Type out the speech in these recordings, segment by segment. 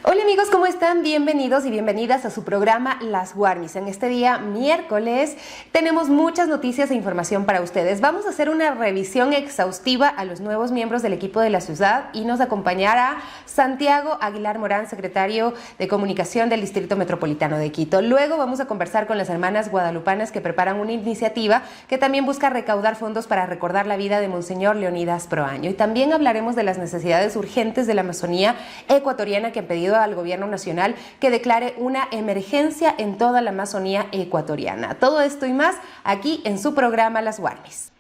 Hola amigos, ¿cómo están? Bienvenidos y bienvenidas a su programa Las Warmis. En este día, miércoles, tenemos muchas noticias e información para ustedes. Vamos a hacer una revisión exhaustiva a los nuevos miembros del equipo de la ciudad y nos acompañará Santiago Aguilar Morán, secretario de Comunicación del Distrito Metropolitano de Quito. Luego vamos a conversar con las hermanas guadalupanas que preparan una iniciativa que también busca recaudar fondos para recordar la vida de Monseñor Leonidas Proaño. Y también hablaremos de las necesidades urgentes de la Amazonía ecuatoriana que han pedido al gobierno nacional que declare una emergencia en toda la Amazonía ecuatoriana. Todo esto y más aquí en su programa Las Warmis.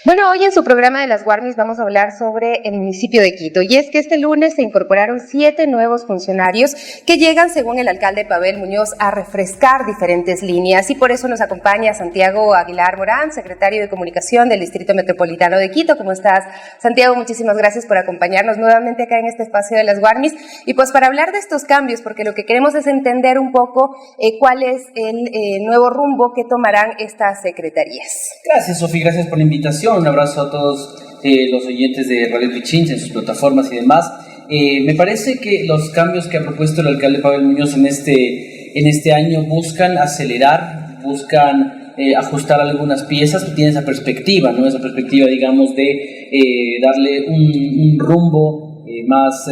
Bueno, hoy en su programa de Las Warmis vamos a hablar sobre el municipio de Quito, y es que este lunes se incorporaron 7 nuevos funcionarios que llegan, según el alcalde Pavel Muñoz, a refrescar diferentes líneas, y por eso nos acompaña Santiago Aguilar Morán, secretario de Comunicación del Distrito Metropolitano de Quito. ¿Cómo estás, Santiago? Muchísimas gracias por acompañarnos nuevamente acá en este espacio de Las Warmis, y pues para hablar de estos cambios, porque lo que queremos es entender un poco cuál es el nuevo rumbo que tomarán estas secretarías. Gracias, Sofía, gracias por la invitación. Un abrazo a todos los oyentes de Radio Pichins en sus plataformas y demás. Me parece que los cambios que ha propuesto el alcalde Pavel Muñoz en este año buscan acelerar, buscan ajustar algunas piezas que tienen esa perspectiva, ¿no? Esa perspectiva, digamos, de darle un rumbo más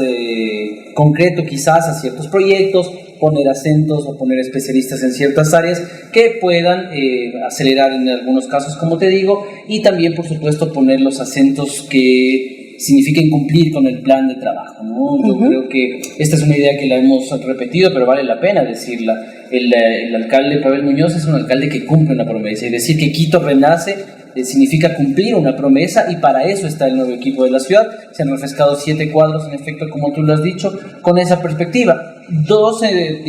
concreto quizás a ciertos proyectos, poner acentos o poner especialistas en ciertas áreas que puedan acelerar en algunos casos, como te digo, y también, por supuesto, poner los acentos que signifiquen cumplir con el plan de trabajo, ¿no? Yo creo que esta es una idea que la hemos repetido, pero vale la pena decirla. El alcalde Pavel Muñoz es un alcalde que cumple una promesa, y decir que Quito renace significa cumplir una promesa, y para eso está el nuevo equipo de la ciudad. Se han refrescado 7 cuadros, en efecto, como tú lo has dicho, con esa perspectiva. Dos de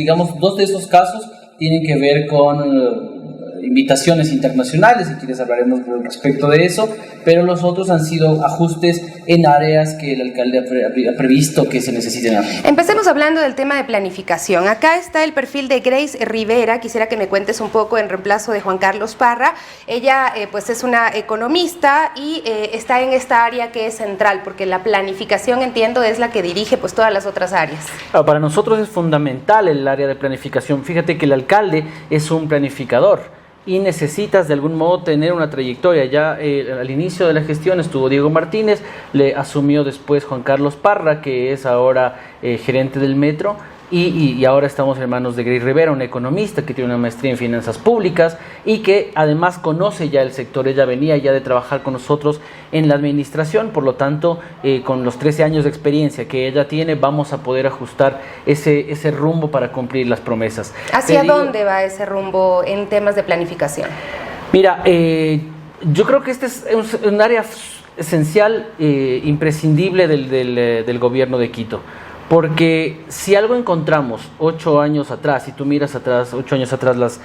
esos casos tienen que ver con invitaciones internacionales, si quieres hablaremos respecto de eso, pero los otros han sido ajustes en áreas que el alcalde ha previsto que se necesiten. Empecemos hablando del tema de planificación. Acá está el perfil de Grace Rivera. Quisiera que me cuentes un poco en reemplazo de Juan Carlos Parra. Ella pues es una economista y está en esta área que es central, porque la planificación, entiendo, es la que dirige pues todas las otras áreas. Para nosotros es fundamental el área de planificación. Fíjate que el alcalde es un planificador y necesitas de algún modo tener una trayectoria. Ya al inicio de la gestión estuvo Diego Martínez, le asumió después Juan Carlos Parra, que es ahora gerente del Metro, y ahora estamos en manos de Grace Rivera, una economista que tiene una maestría en finanzas públicas y que además conoce ya el sector. Ella venía ya de trabajar con nosotros en la administración, por lo tanto, con los 13 años de experiencia que ella tiene, vamos a poder ajustar ese rumbo para cumplir las promesas. ¿Hacia dónde va ese rumbo en temas de planificación? Mira, yo creo que este es un área esencial, imprescindible del gobierno de Quito. Porque si algo encontramos 8 años atrás, si tú miras atrás, 8 años atrás, las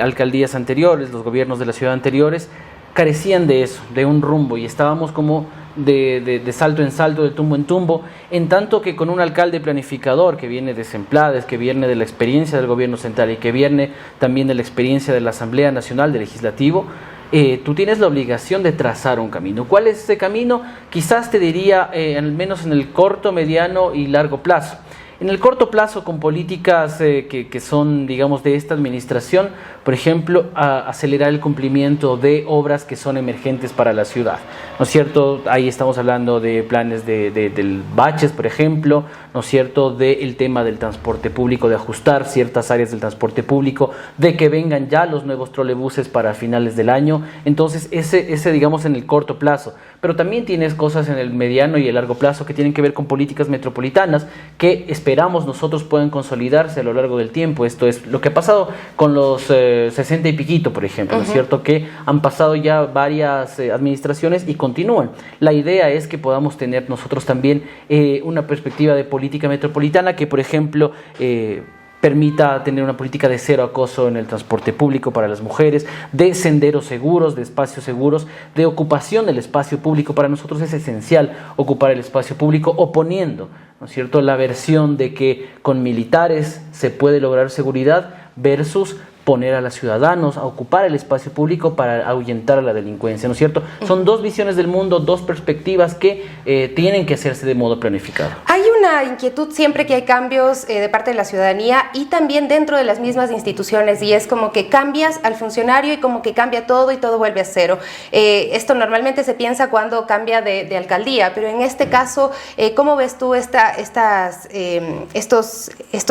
alcaldías anteriores, los gobiernos de la ciudad anteriores, carecían de eso, de un rumbo, y estábamos como de salto en salto, de tumbo en tumbo, en tanto que con un alcalde planificador que viene de Semplades, que viene de la experiencia del gobierno central y que viene también de la experiencia de la Asamblea Nacional, del Legislativo, tú tienes la obligación de trazar un camino. ¿Cuál es ese camino? Quizás te diría, al menos en el corto, mediano y largo plazo. En el corto plazo, con políticas que son, digamos, de esta administración, por ejemplo, acelerar el cumplimiento de obras que son emergentes para la ciudad, ¿no es cierto? Ahí estamos hablando de planes del baches, por ejemplo, ¿no es cierto?, del tema del transporte público, de ajustar ciertas áreas del transporte público, de que vengan ya los nuevos trolebuses para finales del año. Entonces, ese digamos, en el corto plazo. Pero también tienes cosas en el mediano y el largo plazo que tienen que ver con políticas metropolitanas que esperamos nosotros puedan consolidarse a lo largo del tiempo. Esto es lo que ha pasado con los 60 y piquito, por ejemplo, ¿no es cierto?, que han pasado ya varias administraciones y continúan. La idea es que podamos tener nosotros también una perspectiva de política metropolitana que, por ejemplo, permita tener una política de cero acoso en el transporte público para las mujeres, de senderos seguros, de espacios seguros, de ocupación del espacio público. Para nosotros es esencial ocupar el espacio público oponiendo, ¿no es cierto?, la versión de que con militares se puede lograr seguridad. versus poner a los ciudadanos a ocupar el espacio público para ahuyentar a la delincuencia, ¿no es cierto? Son dos visiones del mundo, dos perspectivas que tienen que hacerse de modo planificado. Hay una inquietud siempre que hay cambios de parte de la ciudadanía y también dentro de las mismas instituciones, y es como que cambias al funcionario y como que cambia todo y todo vuelve a cero. Esto normalmente se piensa cuando cambia de alcaldía, pero en este caso, ¿cómo ves tú estos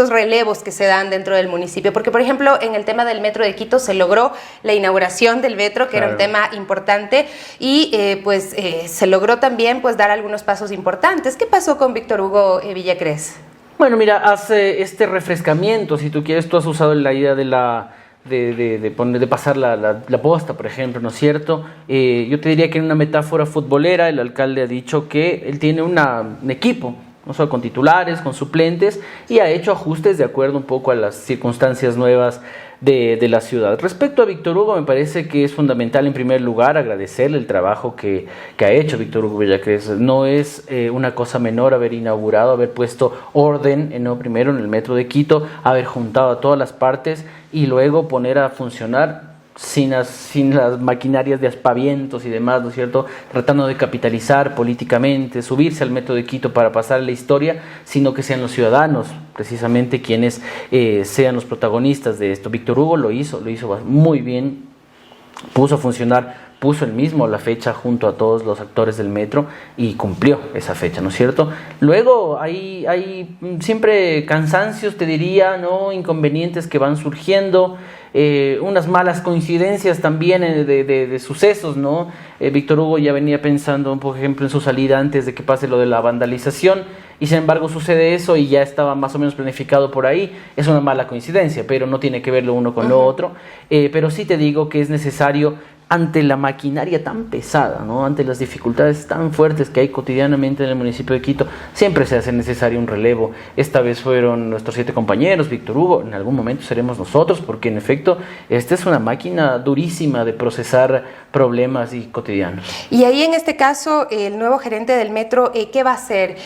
relevos que se dan dentro del municipio? Porque, por ejemplo, en el tema del Metro de Quito se logró la inauguración del metro, que era un tema importante, y se logró también pues dar algunos pasos importantes. ¿Qué pasó con Víctor Hugo Villacrés? Bueno, mira, hace este refrescamiento, si tú quieres, tú has usado la idea de pasar la posta, por ejemplo, ¿no es cierto? Yo te diría que en una metáfora futbolera, el alcalde ha dicho que él tiene un equipo, no solo con titulares, con suplentes, y ha hecho ajustes de acuerdo un poco a las circunstancias nuevas de la ciudad. Respecto a Víctor Hugo, me parece que es fundamental en primer lugar agradecerle el trabajo que ha hecho Víctor Hugo Villacrés. No es una cosa menor haber inaugurado, haber puesto orden primero en el Metro de Quito, haber juntado a todas las partes y luego poner a funcionar sin las maquinarias de aspavientos y demás, ¿no es cierto?, tratando de capitalizar políticamente, subirse al Metro de Quito para pasar la historia, sino que sean los ciudadanos precisamente quienes sean los protagonistas de esto. Víctor Hugo lo hizo muy bien, puso a funcionar, puso él mismo la fecha junto a todos los actores del metro y cumplió esa fecha, ¿no es cierto? Luego hay siempre cansancios, te diría, ¿no?, inconvenientes que van surgiendo, unas malas coincidencias también de sucesos, ¿no? Víctor Hugo ya venía pensando, por ejemplo, en su salida antes de que pase lo de la vandalización, y sin embargo sucede eso y ya estaba más o menos planificado por ahí. Es una mala coincidencia, pero no tiene que ver lo uno con lo otro. Pero sí te digo que es necesario, ante la maquinaria tan pesada, ¿no?, ante las dificultades tan fuertes que hay cotidianamente en el municipio de Quito, siempre se hace necesario un relevo. Esta vez fueron nuestros 7 compañeros, Víctor Hugo, en algún momento seremos nosotros, porque en efecto esta es una máquina durísima de procesar problemas y cotidianos. Y ahí en este caso, el nuevo gerente del metro, ¿qué va a hacer?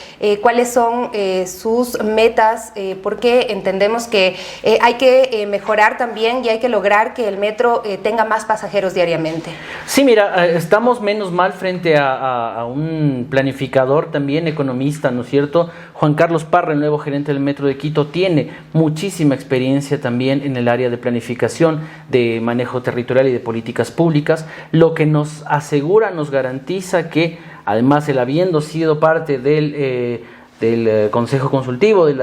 ¿Cuáles son sus metas? Porque entendemos que hay que mejorar también y hay que lograr que el metro tenga más pasajeros diariamente. Sí, mira, estamos menos mal frente a un planificador también, economista, ¿no es cierto? Juan Carlos Parra, el nuevo gerente del Metro de Quito, tiene muchísima experiencia también en el área de planificación, de manejo territorial y de políticas públicas, lo que nos asegura, nos garantiza que, además, él habiendo sido parte del Consejo Consultivo del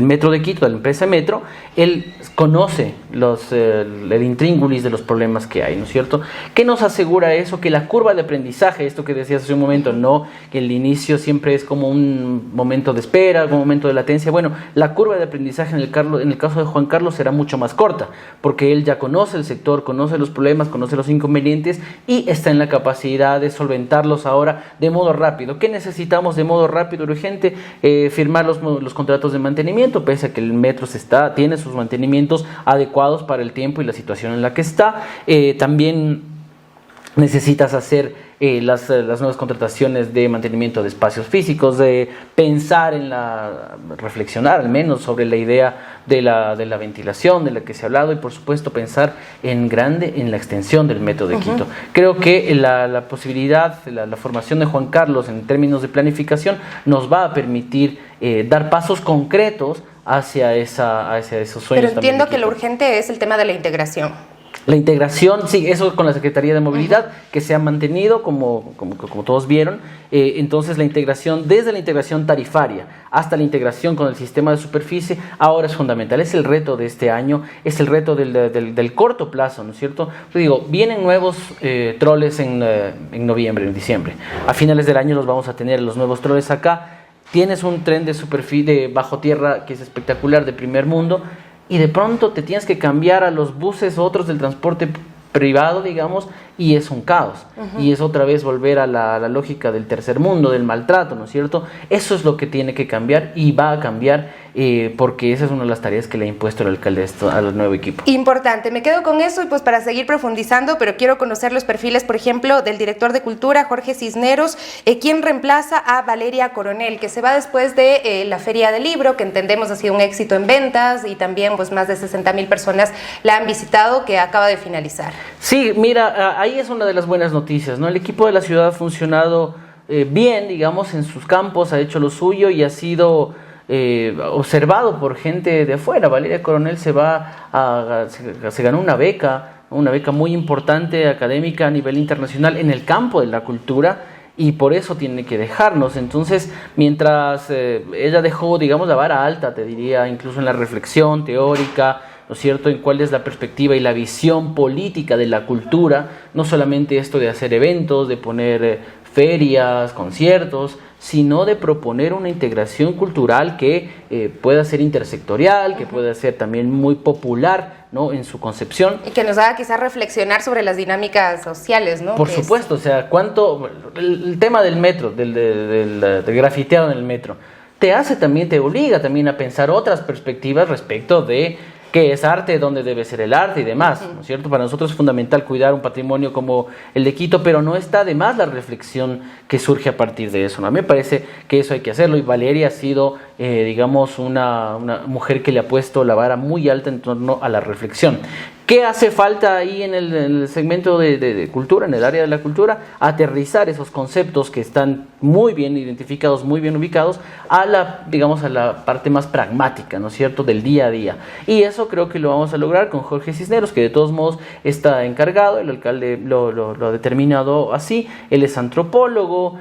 Metro de Quito, de la empresa Metro, él conoce el intríngulis de los problemas que hay, ¿no es cierto? ¿Qué nos asegura eso? Que la curva de aprendizaje, esto que decías hace un momento, no, que el inicio siempre es como un momento de espera, un momento de latencia. Bueno, la curva de aprendizaje en el caso de Juan Carlos será mucho más corta, porque él ya conoce el sector, conoce los problemas, conoce los inconvenientes y está en la capacidad de solventarlos ahora de modo rápido. ¿Qué necesitamos de modo rápido y urgente? Firmar los contratos de mantenimiento, pese a que el metro tiene sus mantenimientos adecuados para el tiempo y la situación en la que está. También necesitas hacer las nuevas contrataciones de mantenimiento de espacios físicos, de pensar reflexionar al menos sobre la idea de la ventilación de la que se ha hablado, y por supuesto pensar en grande en la extensión del Metro de Quito. Creo que la posibilidad, la formación de Juan Carlos en términos de planificación nos va a permitir dar pasos concretos hacia esos sueños. Pero entiendo que lo urgente es el tema de la integración. La integración, sí, eso con la Secretaría de Movilidad, que se ha mantenido, como todos vieron. Entonces la integración, desde la integración tarifaria hasta la integración con el sistema de superficie, ahora es fundamental. Es el reto de este año, es el reto del corto plazo, ¿no es cierto? Yo digo, vienen nuevos troles en noviembre, en diciembre. A finales del año los vamos a tener los nuevos troles acá. Tienes un tren de superficie, bajo tierra, que es espectacular, de primer mundo, y de pronto te tienes que cambiar a los buses otros del transporte privado, digamos, y es un caos. Y es otra vez volver a la lógica del tercer mundo, del maltrato, ¿no es cierto? Eso es lo que tiene que cambiar y va a cambiar, porque esa es una de las tareas que le ha impuesto el alcalde al nuevo equipo. Importante, me quedo con eso y pues para seguir profundizando, pero quiero conocer los perfiles, por ejemplo, del director de Cultura, Jorge Cisneros, quien reemplaza a Valeria Coronel, que se va después de la Feria del Libro, que entendemos ha sido un éxito en ventas y también pues más de 60,000 personas la han visitado, que acaba de finalizar. Sí, mira, ahí es una de las buenas noticias, ¿no? El equipo de la ciudad ha funcionado bien, digamos, en sus campos, ha hecho lo suyo y ha sido observado por gente de afuera. Valeria Coronel se ganó una beca muy importante académica a nivel internacional en el campo de la cultura, y por eso tiene que dejarnos. Entonces, mientras ella dejó, digamos, la vara alta, te diría, incluso en la reflexión teórica, ¿no es cierto?, en cuál es la perspectiva y la visión política de la cultura, no solamente esto de hacer eventos, de poner ferias, conciertos, sino de proponer una integración cultural que pueda ser intersectorial, que pueda ser también muy popular, ¿no?, en su concepción. Y que nos haga quizás reflexionar sobre las dinámicas sociales, ¿no? Por supuesto, o sea, el tema del metro, del grafiteado en el metro, te obliga también a pensar otras perspectivas respecto de qué es arte, dónde debe ser el arte y demás, ¿no es cierto? Para nosotros es fundamental cuidar un patrimonio como el de Quito, pero no está de más la reflexión que surge a partir de eso, ¿no? A mí me parece que eso hay que hacerlo, y Valeria ha sido, digamos, una mujer que le ha puesto la vara muy alta en torno a la reflexión. ¿Qué hace falta ahí en el segmento de cultura, en el área de la cultura? Aterrizar esos conceptos que están muy bien identificados, muy bien ubicados, a la parte más pragmática, ¿no es cierto?, del día a día. Y eso creo que lo vamos a lograr con Jorge Cisneros, que de todos modos está encargado, el alcalde lo ha determinado así. Él es antropólogo,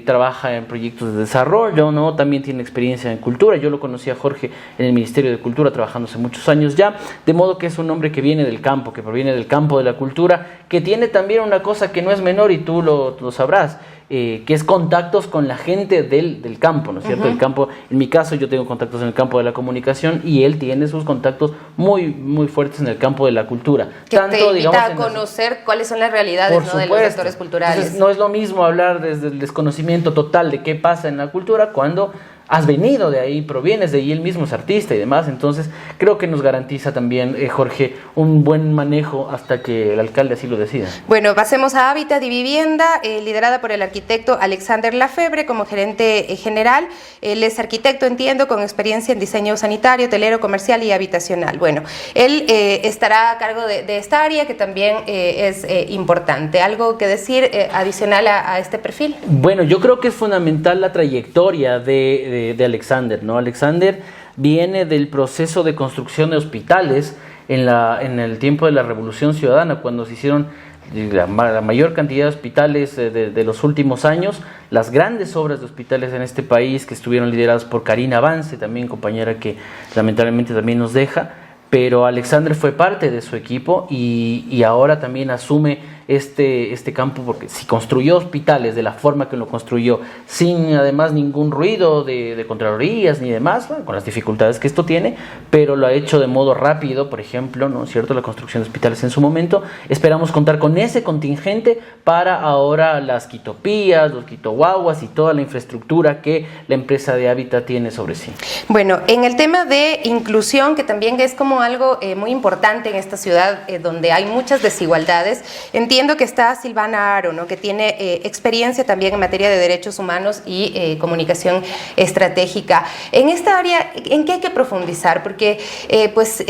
trabaja en proyectos de desarrollo, ¿no? También tiene experiencia en cultura. Yo lo conocí a Jorge en el Ministerio de Cultura, trabajando hace muchos años ya, de modo que es un hombre que viene del campo, que proviene del campo de la cultura, que tiene también una cosa que no es menor, y tú lo sabrás, que es contactos con la gente del campo, ¿no es cierto? El campo, en mi caso, yo tengo contactos en el campo de la comunicación, y él tiene sus contactos muy, muy fuertes en el campo de la cultura. Que te invita a conocer cuáles son las realidades, ¿no?, de los sectores culturales. Entonces, no es lo mismo hablar desde el desconocimiento total de qué pasa en la cultura cuando has venido de ahí, provienes de ahí, él mismo es artista y demás. Entonces creo que nos garantiza también, Jorge, un buen manejo hasta que el alcalde así lo decida. Bueno, pasemos a Hábitat y Vivienda, liderada por el arquitecto Alexander Lafebre como gerente general. Él es arquitecto, entiendo, con experiencia en diseño sanitario, hotelero, comercial y habitacional. Bueno, él estará a cargo de esta área, que también es importante. ¿Algo que decir adicional a este perfil? Bueno, yo creo que es fundamental la trayectoria de Alexander, ¿no? Alexander viene del proceso de construcción de hospitales en el tiempo de la Revolución Ciudadana, cuando se hicieron la mayor cantidad de hospitales de los últimos años, las grandes obras de hospitales en este país, que estuvieron lideradas por Karina Vance, también compañera que lamentablemente también nos deja. Pero Alexander fue parte de su equipo y ahora también asume este campo, porque si construyó hospitales de la forma que lo construyó, sin además ningún ruido de contralorías ni demás, bueno, con las dificultades que esto tiene, pero lo ha hecho de modo rápido, por ejemplo, ¿no es cierto?, la construcción de hospitales en su momento. Esperamos contar con ese contingente para ahora las Quitopías, los Quitoguaguas y toda la infraestructura que la empresa de Hábitat tiene sobre sí. Bueno, en el tema de inclusión, que también es como algo muy importante en esta ciudad, donde hay muchas desigualdades, entiendo que está Silvana Aro, ¿no?, que tiene experiencia también en materia de derechos humanos y comunicación estratégica. En esta área, ¿en qué hay que profundizar? Porque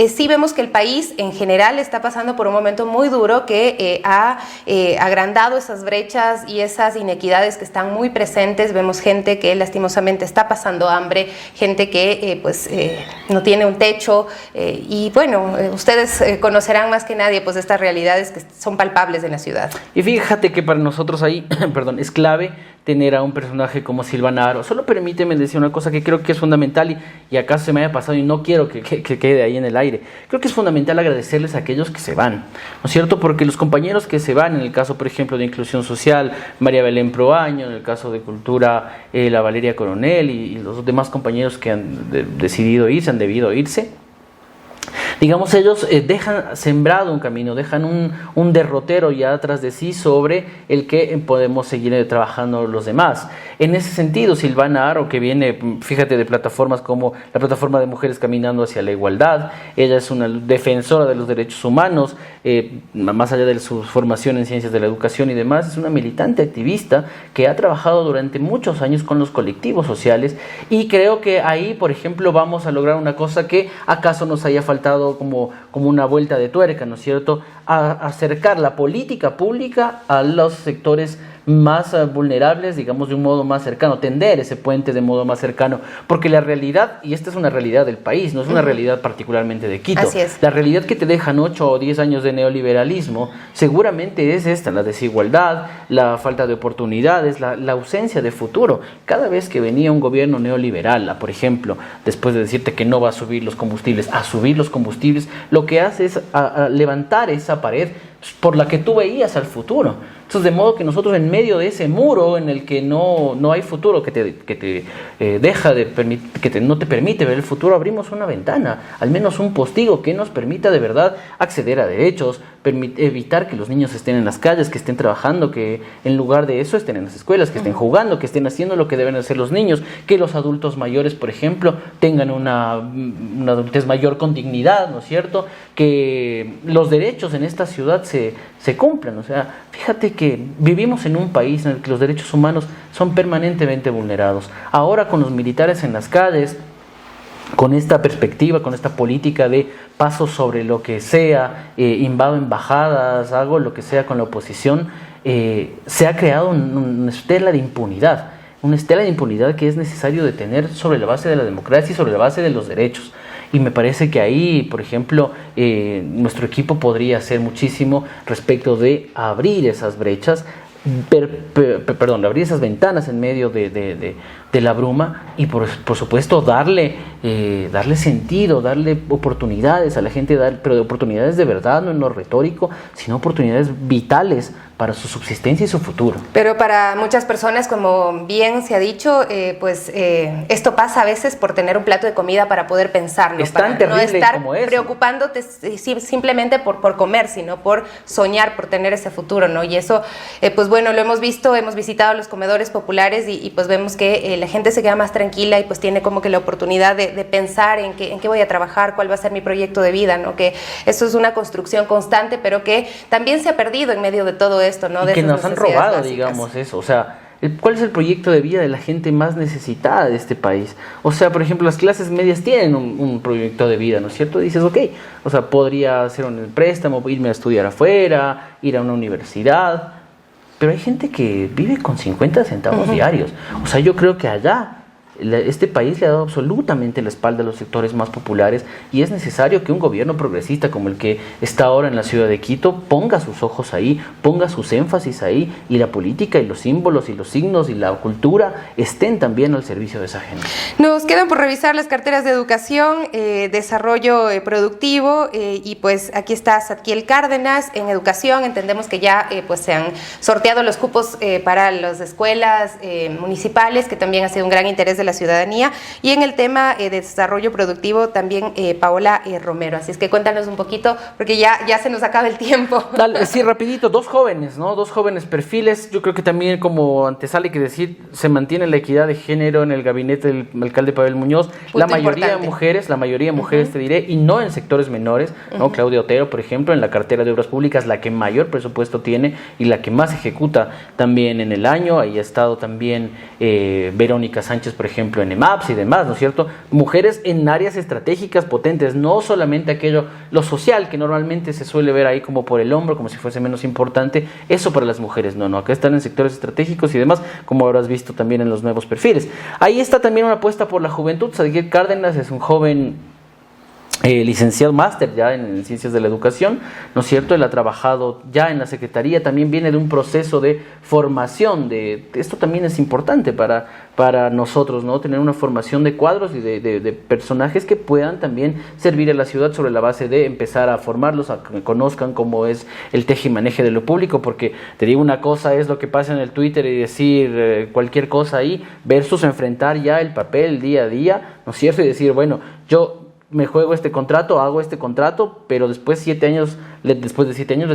sí vemos que el país en general está pasando por un momento muy duro que ha agrandado esas brechas y esas inequidades que están muy presentes. Vemos gente que lastimosamente está pasando hambre, gente que no tiene un techo, y bueno, ustedes conocerán más que nadie pues estas realidades que son palpables en la ciudad. Y fíjate que para nosotros ahí, es clave tener a un personaje como Silvana Aro. Solo permíteme decir una cosa que creo que es fundamental, y acaso se me haya pasado y no quiero que quede ahí en el aire. Creo que es fundamental agradecerles a aquellos que se van, ¿no es cierto? Porque los compañeros que se van, en el caso, por ejemplo, de Inclusión Social, María Belén Proaño, en el caso de Cultura, la Valeria Coronel y los demás compañeros que han decidido irse, han debido irse, digamos, ellos dejan sembrado un camino, dejan un derrotero ya atrás de sí sobre el que podemos seguir trabajando los demás. En ese sentido, Silvana Aro, que viene, fíjate, de plataformas como la plataforma de Mujeres Caminando hacia la Igualdad, ella es una defensora de los derechos humanos, más allá de su formación en ciencias de la educación y demás, es una militante activista que ha trabajado durante muchos años con los colectivos sociales, y creo que ahí, por ejemplo, vamos a lograr una cosa que acaso nos haya faltado como una vuelta de tuerca, ¿no es cierto?, a acercar la política pública a los sectores más vulnerables, digamos, de un modo más cercano, tender ese puente de modo más cercano, porque la realidad, y esta es una realidad del país, no es una realidad particularmente de Quito, Así es. la realidad que te dejan 8 o 10 años de neoliberalismo seguramente es esta, la desigualdad, la falta de oportunidades, la ausencia de futuro. Cada vez que venía un gobierno neoliberal, por ejemplo, después de decirte que no va a subir los combustibles, lo que hace es a levantar esa pared por la que tú veías al futuro. Entonces, de modo que nosotros, en medio de ese muro en el que no hay futuro, que te deja de no te permite ver el futuro, abrimos una ventana, al menos un postigo que nos permita de verdad acceder a derechos, evitar que los niños estén en las calles, que estén trabajando, que en lugar de eso estén en las escuelas, que estén jugando, que estén haciendo lo que deben hacer los niños, que los adultos mayores, por ejemplo, tengan una adultez mayor con dignidad, ¿no es cierto?, que los derechos en esta ciudad se cumplan. O sea, fíjate que vivimos en un país en el que los derechos humanos son permanentemente vulnerados. Ahora, con los militares en las calles, con esta perspectiva, con esta política de paso sobre lo que sea, invado embajadas, hago lo que sea con la oposición, se ha creado una estela de impunidad. Una estela de impunidad que es necesario detener sobre la base de la democracia y sobre la base de los derechos. Y me parece que ahí, por ejemplo, nuestro equipo podría hacer muchísimo respecto de abrir esas brechas, abrir esas ventanas en medio de la bruma, y por supuesto darle sentido, darle oportunidades a la gente, pero de oportunidades de verdad, no en lo retórico, sino oportunidades vitales para su subsistencia y su futuro. Pero para muchas personas, como bien se ha dicho, esto pasa a veces por tener un plato de comida para poder pensar, ¿no? Es tan para terrible no estar como eso. Preocupándote simplemente por comer, sino por soñar, por tener ese futuro, ¿no? Y eso, pues bueno, lo hemos visto, hemos visitado los comedores populares y pues vemos que la gente se queda más tranquila y pues tiene como que la oportunidad de pensar en qué voy a trabajar, cuál va a ser mi proyecto de vida, ¿no? Que eso es una construcción constante, pero que también se ha perdido en medio de todo esto, ¿no? Y que esas nos han robado, básicas. digamos, eso. O sea, ¿cuál es el proyecto de vida de la gente más necesitada de este país? O sea, por ejemplo, las clases medias tienen un proyecto de vida, ¿no es cierto? Dices, ok, o sea, podría hacer un préstamo, irme a estudiar afuera, ir a una universidad, pero hay gente que vive con 50 centavos diarios. O sea, yo creo que allá este país le ha dado absolutamente la espalda a los sectores más populares, y es necesario que un gobierno progresista como el que está ahora en la ciudad de Quito ponga sus ojos ahí, ponga sus énfasis ahí, y la política y los símbolos y los signos y la cultura estén también al servicio de esa gente. Nos quedan por revisar las carteras de educación, desarrollo productivo, y pues aquí está Zadkiel Cárdenas en educación. Entendemos que ya pues se han sorteado los cupos para las escuelas municipales, que también ha sido un gran interés de la ciudadanía, y en el tema de desarrollo productivo también Paola Romero. Así es que cuéntanos un poquito, porque ya se nos acaba el tiempo. Dale, sí, rapidito, dos jóvenes perfiles. Yo creo que también, como antesala, hay que decir, se mantiene la equidad de género en el gabinete del alcalde Pavel Muñoz. La mayoría de mujeres, te diré, y no en sectores menores, ¿no? Claudia Otero, por ejemplo, en la cartera de obras públicas, la que mayor presupuesto tiene y la que más ejecuta también en el año. Ahí ha estado también Verónica Sánchez, por ejemplo, en EMAPS y demás, ¿no es cierto? Mujeres en áreas estratégicas potentes, no solamente lo social, que normalmente se suele ver ahí como por el hombro, como si fuese menos importante, eso para las mujeres, no, acá están en sectores estratégicos y demás, como habrás visto también en los nuevos perfiles. Ahí está también una apuesta por la juventud. Zadkiel Cárdenas es un joven licenciado máster ya en ciencias de la educación, ¿no es cierto? Él ha trabajado ya en la secretaría, también viene de un proceso de formación, esto también es importante para nosotros, ¿no? Tener una formación de cuadros y de personajes que puedan también servir a la ciudad sobre la base de empezar a formarlos, a que conozcan cómo es el tejimaneje de lo público, porque te digo, una cosa es lo que pasa en el Twitter y decir cualquier cosa ahí, versus enfrentar ya el papel día a día, ¿no es cierto? Y decir, bueno, yo me juego este contrato, hago este contrato, pero después de 7 años le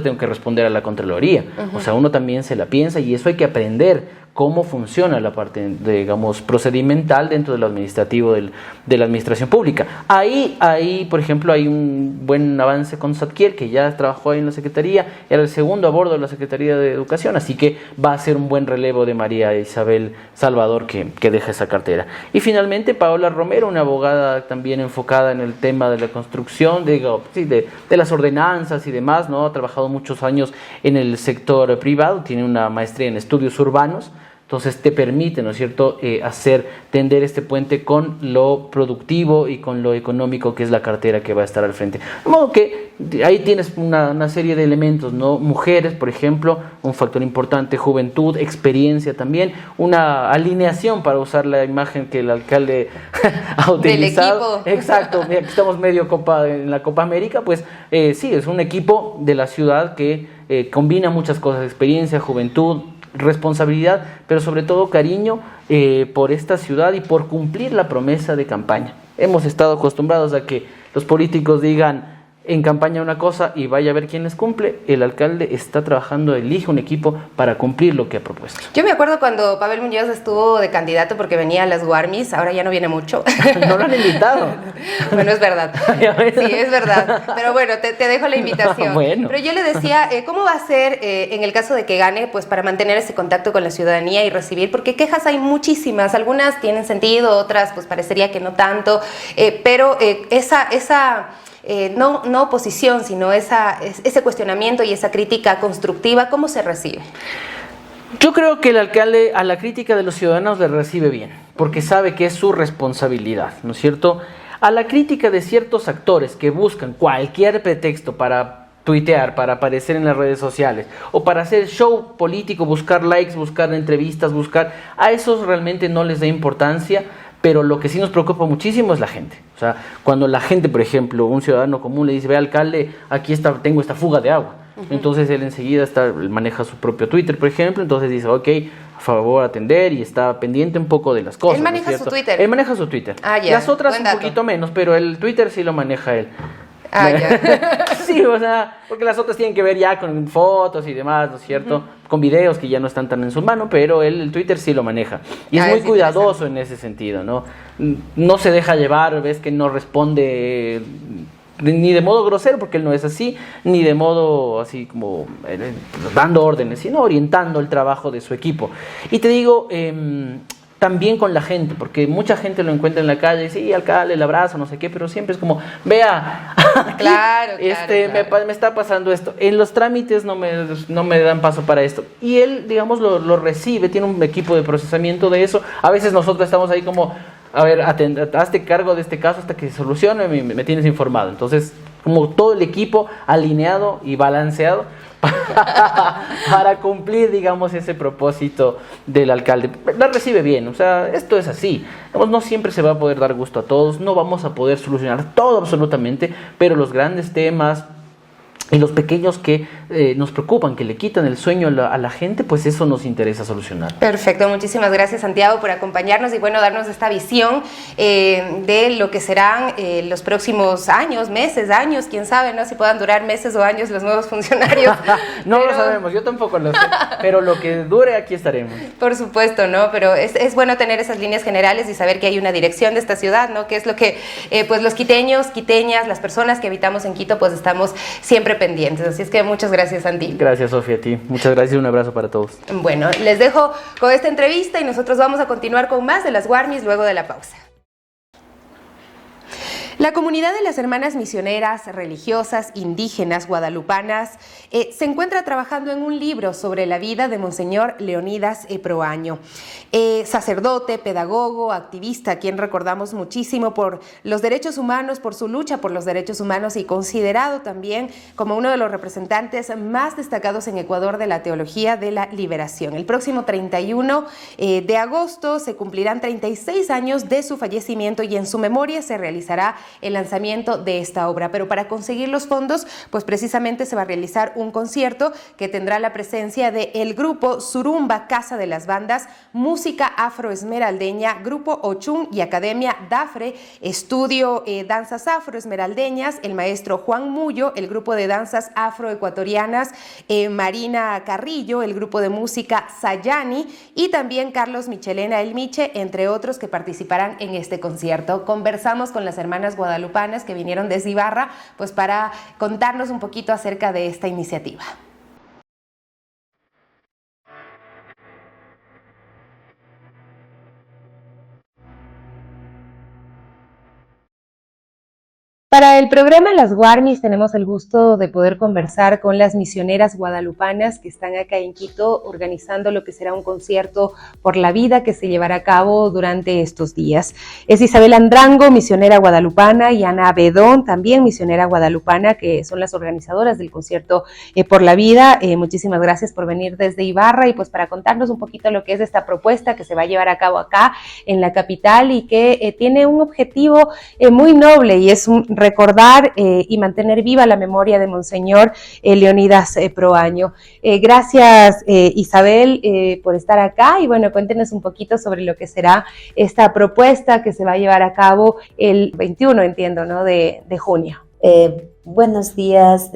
tengo que responder a la Contraloría. O sea, uno también se la piensa y eso hay que aprender cómo funciona la parte, digamos, procedimental dentro de lo administrativo de la administración pública. Ahí, por ejemplo, hay un buen avance con Satkiel, que ya trabajó ahí en la Secretaría, era el segundo a bordo de la Secretaría de Educación, así que va a ser un buen relevo de María Isabel Salvador que deja esa cartera. Y finalmente Paola Romero, una abogada también enfocada en el tema de la construcción, de las ordenanzas y demás, ¿no? Ha trabajado muchos años en el sector privado, tiene una maestría en estudios urbanos. Entonces te permite, ¿no es cierto?, tender este puente con lo productivo y con lo económico, que es la cartera que va a estar al frente. De modo que ahí tienes una serie de elementos, ¿no? Mujeres, por ejemplo, un factor importante, juventud, experiencia también, una alineación, para usar la imagen que el alcalde ha utilizado. Del equipo. Exacto, mira, aquí estamos medio en la Copa América, pues sí, es un equipo de la ciudad que combina muchas cosas, experiencia, juventud, responsabilidad, pero sobre todo cariño por esta ciudad y por cumplir la promesa de campaña. Hemos estado acostumbrados a que los políticos digan en campaña una cosa y vaya a ver quién les cumple. El alcalde está trabajando, elige un equipo para cumplir lo que ha propuesto. Yo me acuerdo cuando Pavel Muñoz estuvo de candidato porque venía a las Guarmis, ahora ya no viene mucho. No lo han invitado. Bueno, es verdad. Sí, es verdad. Pero bueno, te dejo la invitación. Bueno. Pero yo le decía, ¿cómo va a ser en el caso de que gane, pues para mantener ese contacto con la ciudadanía y recibir? Porque quejas hay muchísimas, algunas tienen sentido, otras pues parecería que no tanto, pero no oposición, sino ese cuestionamiento y esa crítica constructiva, ¿cómo se recibe? Yo creo que el alcalde a la crítica de los ciudadanos le recibe bien, porque sabe que es su responsabilidad, ¿no es cierto? A la crítica de ciertos actores que buscan cualquier pretexto para tuitear, para aparecer en las redes sociales o para hacer show político, buscar likes, buscar entrevistas, a esos realmente no les da importancia. Pero lo que sí nos preocupa muchísimo es la gente. O sea, cuando la gente, por ejemplo, un ciudadano común le dice, ve alcalde, aquí tengo esta fuga de agua. Entonces él enseguida maneja su propio Twitter, por ejemplo, entonces dice, ok, a favor atender y está pendiente un poco de las cosas. Él maneja su Twitter. Él maneja su Twitter. Ah, ya. Las otras Buen un dato. poquito menos, pero el Twitter sí lo maneja él. Ah, ya. Sí, o sea, porque las otras tienen que ver ya con fotos y demás, ¿no es cierto? Con videos que ya no están tan en su mano, pero él el Twitter sí lo maneja. Y es muy cuidadoso en ese sentido, ¿no? No se deja llevar, ves que no responde ni de modo grosero, porque él no es así, ni de modo así como dando órdenes, sino orientando el trabajo de su equipo. Y te digo, también con la gente, porque mucha gente lo encuentra en la calle y dice, sí, alcalde, el abrazo, no sé qué, pero siempre es como, vea, aquí, claro. Me está pasando esto, en los trámites no me dan paso para esto, y él, digamos, lo recibe, tiene un equipo de procesamiento de eso. A veces nosotros estamos ahí como, a ver, hazte cargo de este caso hasta que se solucione, me tienes informado. Entonces, como todo el equipo alineado y balanceado para cumplir, digamos, ese propósito del alcalde. La recibe bien, o sea, esto es así. No siempre se va a poder dar gusto a todos, no vamos a poder solucionar todo absolutamente, pero los grandes temas y los pequeños que nos preocupan, que le quitan el sueño a la gente, pues eso nos interesa solucionar. Perfecto, muchísimas gracias, Santiago, por acompañarnos y bueno, darnos esta visión de lo que serán los próximos años, meses, años, quién sabe, ¿no? Si puedan durar meses o años los nuevos funcionarios. No lo sabemos, yo tampoco lo sé, pero lo que dure aquí estaremos. Por supuesto, ¿no? Pero es bueno tener esas líneas generales y saber que hay una dirección de esta ciudad, ¿no? Que es lo que pues los quiteños, quiteñas, las personas que habitamos en Quito, pues estamos siempre pendientes. Así es que muchas gracias, Santi. Gracias, Sofía, a ti. Muchas gracias y un abrazo para todos. Bueno, les dejo con esta entrevista y nosotros vamos a continuar con más de las Guarmis luego de la pausa. La comunidad de las hermanas misioneras, religiosas, indígenas, guadalupanas, se encuentra trabajando en un libro sobre la vida de Monseñor Leonidas Proaño, sacerdote, pedagogo, activista, a quien recordamos muchísimo por los derechos humanos, por su lucha por los derechos humanos y considerado también como uno de los representantes más destacados en Ecuador de la teología de la liberación. El próximo 31 de agosto se cumplirán 36 años de su fallecimiento y en su memoria se realizará el lanzamiento de esta obra. Pero para conseguir los fondos, pues precisamente se va a realizar un concierto que tendrá la presencia de el grupo Surumba Casa de las Bandas, Música Afroesmeraldeña, Grupo Ochun y Academia Dafre, Estudio Danzas Afroesmeraldeñas, el maestro Juan Mullo, el grupo de danzas afroecuatorianas, Marina Carrillo, el grupo de música Sayani y también Carlos Michelena El Miche, entre otros que participarán en este concierto. Conversamos con las hermanas guadalupanas que vinieron desde Ibarra, pues para contarnos un poquito acerca de esta iniciativa. Para el programa Las Guarmis tenemos el gusto de poder conversar con las misioneras guadalupanas que están acá en Quito organizando lo que será un concierto por la vida que se llevará a cabo durante estos días. Es Isabel Andrango, misionera guadalupana, y Ana Bedón, también misionera guadalupana, que son las organizadoras del concierto por la vida. Muchísimas gracias por venir desde Ibarra y pues para contarnos un poquito lo que es esta propuesta que se va a llevar a cabo acá en la capital y que tiene un objetivo muy noble y es recordar y mantener viva la memoria de Monseñor Leonidas Proaño. Gracias Isabel por estar acá y bueno, cuéntenos un poquito sobre lo que será esta propuesta que se va a llevar a cabo el 21, entiendo, ¿no? de junio. Buenos días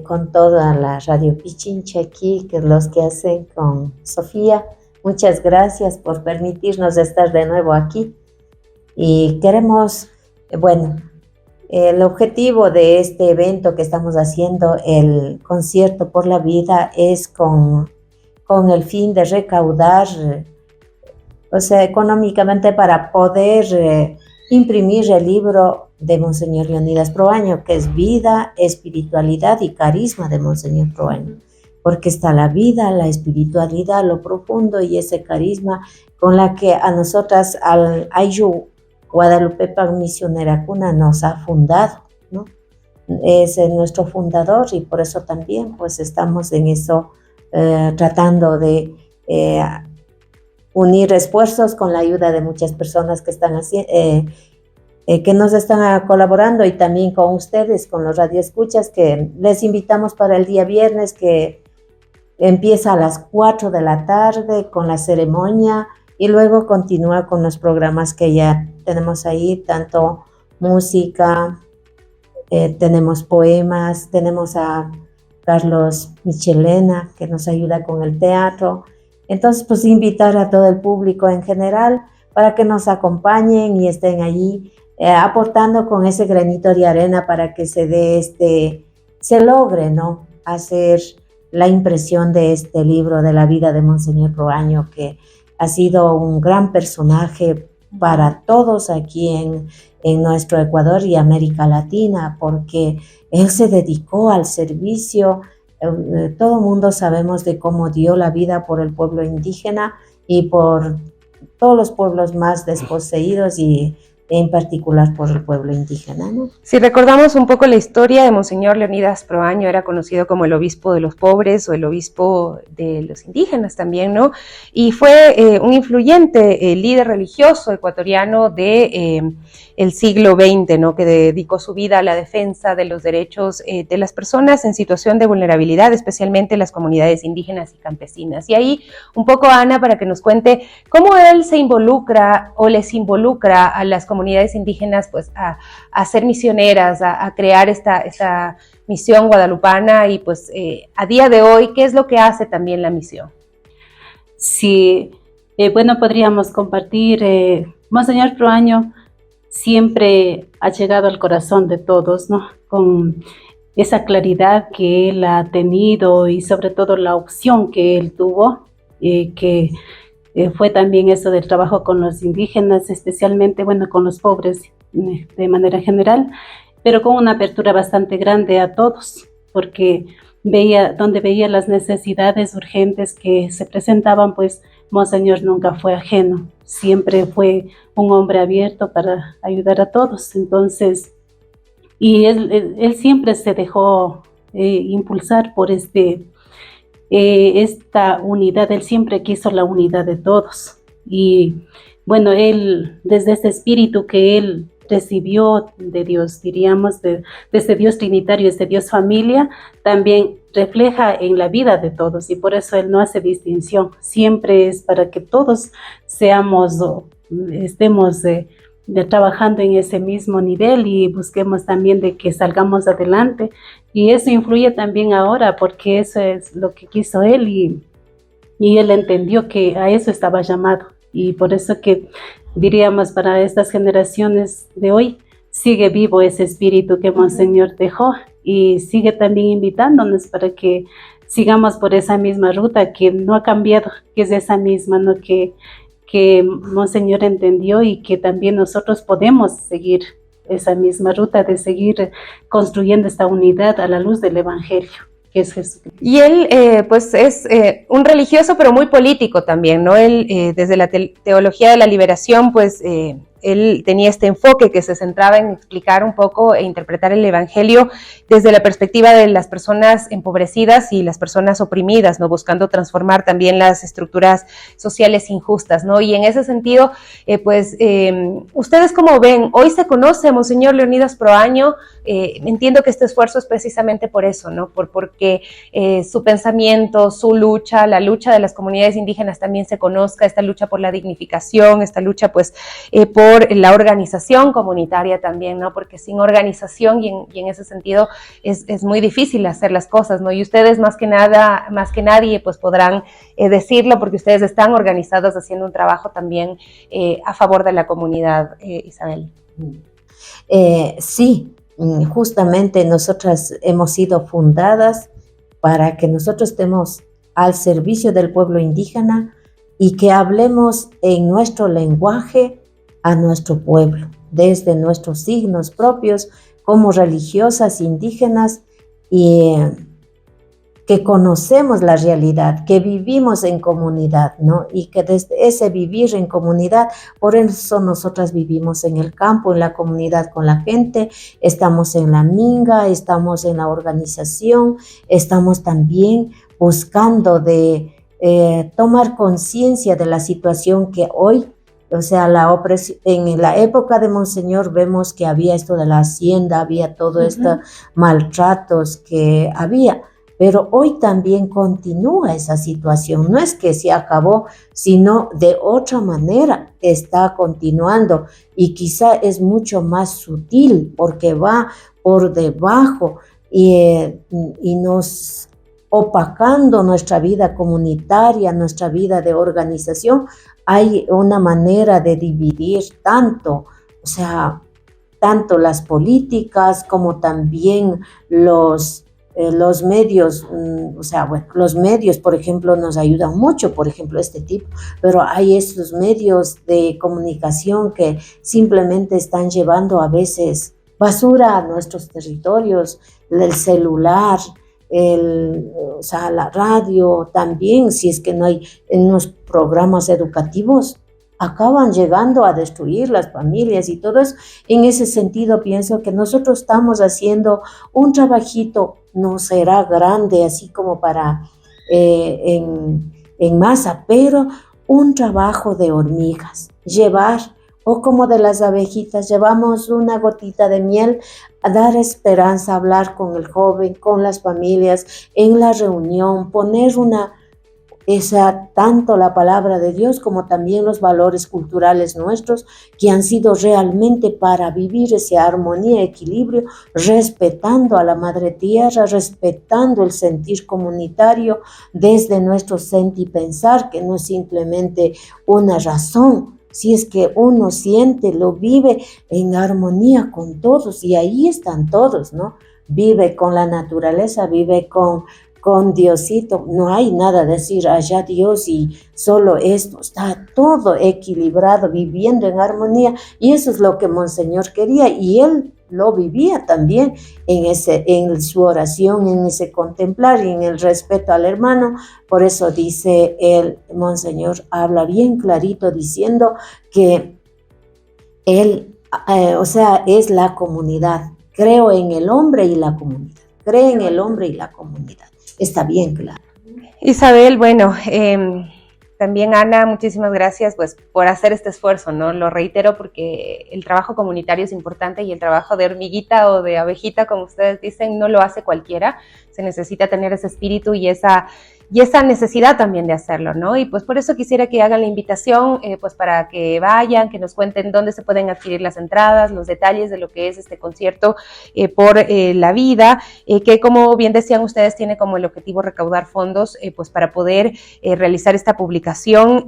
con toda la Radio Pichincha aquí, que es los que hacen con Sofía. Muchas gracias por permitirnos estar de nuevo aquí y queremos, el objetivo de este evento que estamos haciendo, el concierto por la vida, es con el fin de recaudar, económicamente para poder imprimir el libro de Monseñor Leonidas Proaño, que es Vida, Espiritualidad y Carisma de Monseñor Proaño, porque está la vida, la espiritualidad, lo profundo y ese carisma con la que a nosotras, al Ayu Guadalupepa Misionera Cuna, nos ha fundado, ¿no? Es nuestro fundador y por eso también pues estamos en eso tratando de unir esfuerzos con la ayuda de muchas personas que están que nos están colaborando y también con ustedes, con los radioescuchas, que les invitamos para el día viernes, que empieza a las 4 de la tarde con la ceremonia y luego continúa con los programas que ya tenemos ahí, tanto música, tenemos poemas, tenemos a Carlos Michelena que nos ayuda con el teatro. Entonces, pues invitar a todo el público en general para que nos acompañen y estén allí aportando con ese granito de arena para que se logre, ¿no?, hacer la impresión de este libro de la vida de Monseñor Proaño, que ha sido un gran personaje para todos aquí en nuestro Ecuador y América Latina, porque él se dedicó al servicio. Todo mundo sabemos de cómo dio la vida por el pueblo indígena y por todos los pueblos más desposeídos y en particular por el pueblo indígena, ¿no? Si recordamos un poco la historia de Monseñor Leonidas Proaño, era conocido como el obispo de los pobres o el obispo de los indígenas también, ¿no? Y fue un influyente líder religioso ecuatoriano de el siglo XX, ¿no?, que dedicó su vida a la defensa de los derechos de las personas en situación de vulnerabilidad, especialmente las comunidades indígenas y campesinas. Y ahí un poco, Ana, para que nos cuente cómo él se involucra o les involucra a las comunidades indígenas pues a ser misioneras, a crear esta misión guadalupana y pues a día de hoy, ¿qué es lo que hace también la misión? Sí, podríamos compartir, Monseñor Proaño siempre ha llegado al corazón de todos, ¿no?, con esa claridad que él ha tenido y sobre todo la opción que él tuvo, que fue también eso del trabajo con los indígenas, especialmente, con los pobres de manera general, pero con una apertura bastante grande a todos, porque donde veía las necesidades urgentes que se presentaban, pues Monseñor nunca fue ajeno, siempre fue un hombre abierto para ayudar a todos. Entonces, y él siempre se dejó impulsar por esta unidad. Él siempre quiso la unidad de todos y él, desde ese espíritu que él recibió de Dios, diríamos, de este Dios trinitario, este Dios familia, también refleja en la vida de todos, y por eso Él no hace distinción, siempre es para que todos seamos, estemos trabajando en ese mismo nivel y busquemos también de que salgamos adelante, y eso influye también ahora porque eso es lo que quiso Él, y Él entendió que a eso estaba llamado, y por eso que diríamos para estas generaciones de hoy sigue vivo ese espíritu que Monseñor dejó, y sigue también invitándonos para que sigamos por esa misma ruta que no ha cambiado, que es esa misma, ¿no? que Monseñor entendió, y que también nosotros podemos seguir esa misma ruta de seguir construyendo esta unidad a la luz del Evangelio, que es Jesucristo. Y él, pues, es un religioso, pero muy político también, ¿no? Él, desde la teología de la liberación, pues, él tenía este enfoque que se centraba en explicar un poco e interpretar el Evangelio desde la perspectiva de las personas empobrecidas y las personas oprimidas, ¿no? Buscando transformar también las estructuras sociales injustas, ¿no? Y en ese sentido, ¿ustedes cómo ven? Hoy se conoce a Monseñor Leonidas Proaño. Entiendo que este esfuerzo es precisamente por eso, ¿no? Porque su pensamiento, su lucha, la lucha de las comunidades indígenas también se conozca, esta lucha por la dignificación, esta lucha, pues, por la organización comunitaria también, ¿no? Porque sin organización y en ese sentido es muy difícil hacer las cosas, ¿no? Y ustedes más que nadie, pues podrán decirlo, porque ustedes están organizados haciendo un trabajo también a favor de la comunidad, Isabel. Sí, justamente nosotras hemos sido fundadas para que nosotros estemos al servicio del pueblo indígena y que hablemos en nuestro lenguaje a nuestro pueblo, desde nuestros signos propios como religiosas indígenas, y que conocemos la realidad, que vivimos en comunidad, ¿no? Y que desde ese vivir en comunidad, por eso nosotras vivimos en el campo, en la comunidad con la gente, estamos en la minga, estamos en la organización, estamos también buscando de tomar conciencia de la situación que hoy, o sea, en la época de Monseñor vemos que había esto de la hacienda, había todo estos maltratos que había, pero hoy también continúa esa situación. No es que se acabó, sino de otra manera está continuando, y quizá es mucho más sutil porque va por debajo y nos opacando nuestra vida comunitaria, nuestra vida de organización. Hay una manera de dividir tanto, o sea, tanto las políticas como también los medios, o sea, bueno, los medios, por ejemplo, nos ayudan mucho, por ejemplo, este tipo, pero hay estos medios de comunicación que simplemente están llevando a veces basura a nuestros territorios, el celular, o sea, la radio también, si es que no hay en los programas educativos, acaban llegando a destruir las familias y todo eso. En ese sentido pienso que nosotros estamos haciendo un trabajito, no será grande así como para en masa, pero un trabajo de hormigas, llevar, o como de las abejitas, llevamos una gotita de miel a dar esperanza, hablar con el joven, con las familias, en la reunión, poner tanto la palabra de Dios como también los valores culturales nuestros que han sido realmente para vivir esa armonía, equilibrio, respetando a la madre tierra, respetando el sentir comunitario desde nuestro sentir pensar, que no es simplemente una razón. Si es que uno siente, lo vive en armonía con todos, y ahí están todos, ¿no? Vive con la naturaleza, vive con Diosito, no hay nada de decir allá Dios y solo esto, está todo equilibrado, viviendo en armonía, y eso es lo que Monseñor quería, y él lo vivía también en su oración, en ese contemplar y en el respeto al hermano. Por eso dice el Monseñor, habla bien clarito diciendo que él, o sea, es la comunidad. Creo en el hombre y la comunidad. Cree en el hombre y la comunidad. Está bien claro. Isabel, bueno, también Ana, muchísimas gracias pues por hacer este esfuerzo, ¿no? Lo reitero porque el trabajo comunitario es importante y el trabajo de hormiguita o de abejita, como ustedes dicen, no lo hace cualquiera. Se necesita tener ese espíritu y esa necesidad también de hacerlo, ¿no? Y pues por eso quisiera que hagan la invitación, pues para que vayan, que nos cuenten dónde se pueden adquirir las entradas, los detalles de lo que es este concierto por la vida, que como bien decían ustedes, tiene como el objetivo recaudar fondos, pues para poder realizar esta publicación,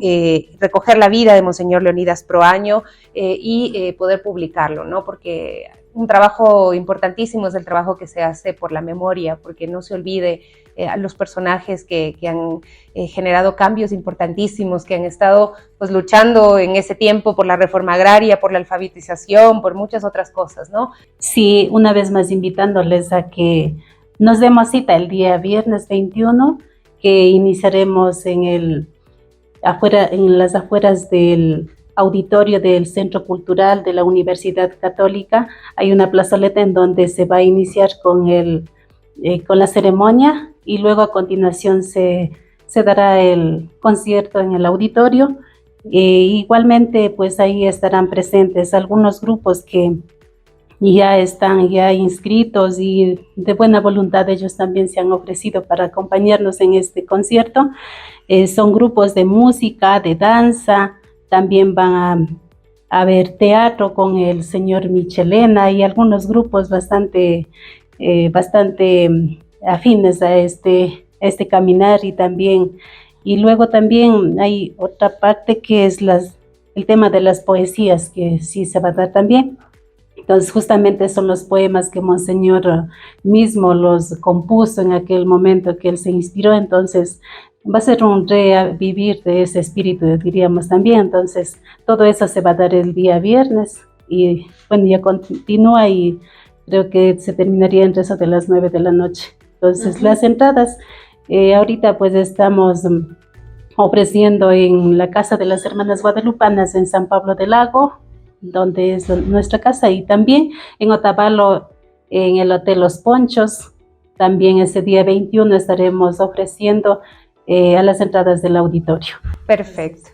recoger la vida de Monseñor Leonidas Proaño y poder publicarlo, ¿no? Porque un trabajo importantísimo es el trabajo que se hace por la memoria, porque no se olvide a los personajes que han generado cambios importantísimos, que han estado pues luchando en ese tiempo por la reforma agraria, por la alfabetización, por muchas otras cosas, ¿no? Sí, una vez más invitándoles a que nos demos cita el día viernes 21, que iniciaremos en las afueras del auditorio del Centro Cultural de la Universidad Católica. Hay una plazoleta en donde se va a iniciar con la ceremonia y luego a continuación se dará el concierto en el auditorio. Igualmente, pues ahí estarán presentes algunos grupos que ya están inscritos y de buena voluntad ellos también se han ofrecido para acompañarnos en este concierto. Son grupos de música, de danza. También van a ver teatro con el señor Michelena y algunos grupos bastante afines a este caminar y luego también hay otra parte que es el tema de las poesías que sí se va a dar también. Entonces justamente son los poemas que Monseñor mismo los compuso en aquel momento que él se inspiró, entonces va a ser un revivir de ese espíritu, diríamos también. Entonces, todo eso se va a dar el día viernes y bueno, ya continúa y creo que se terminaría entre eso de las 9 de la noche. Entonces, las entradas, ahorita pues estamos ofreciendo en la Casa de las Hermanas Guadalupanas en San Pablo del Lago, donde es nuestra casa, y también en Otavalo, en el Hotel Los Ponchos. También ese día 21 estaremos ofreciendo a las entradas del auditorio. Perfecto.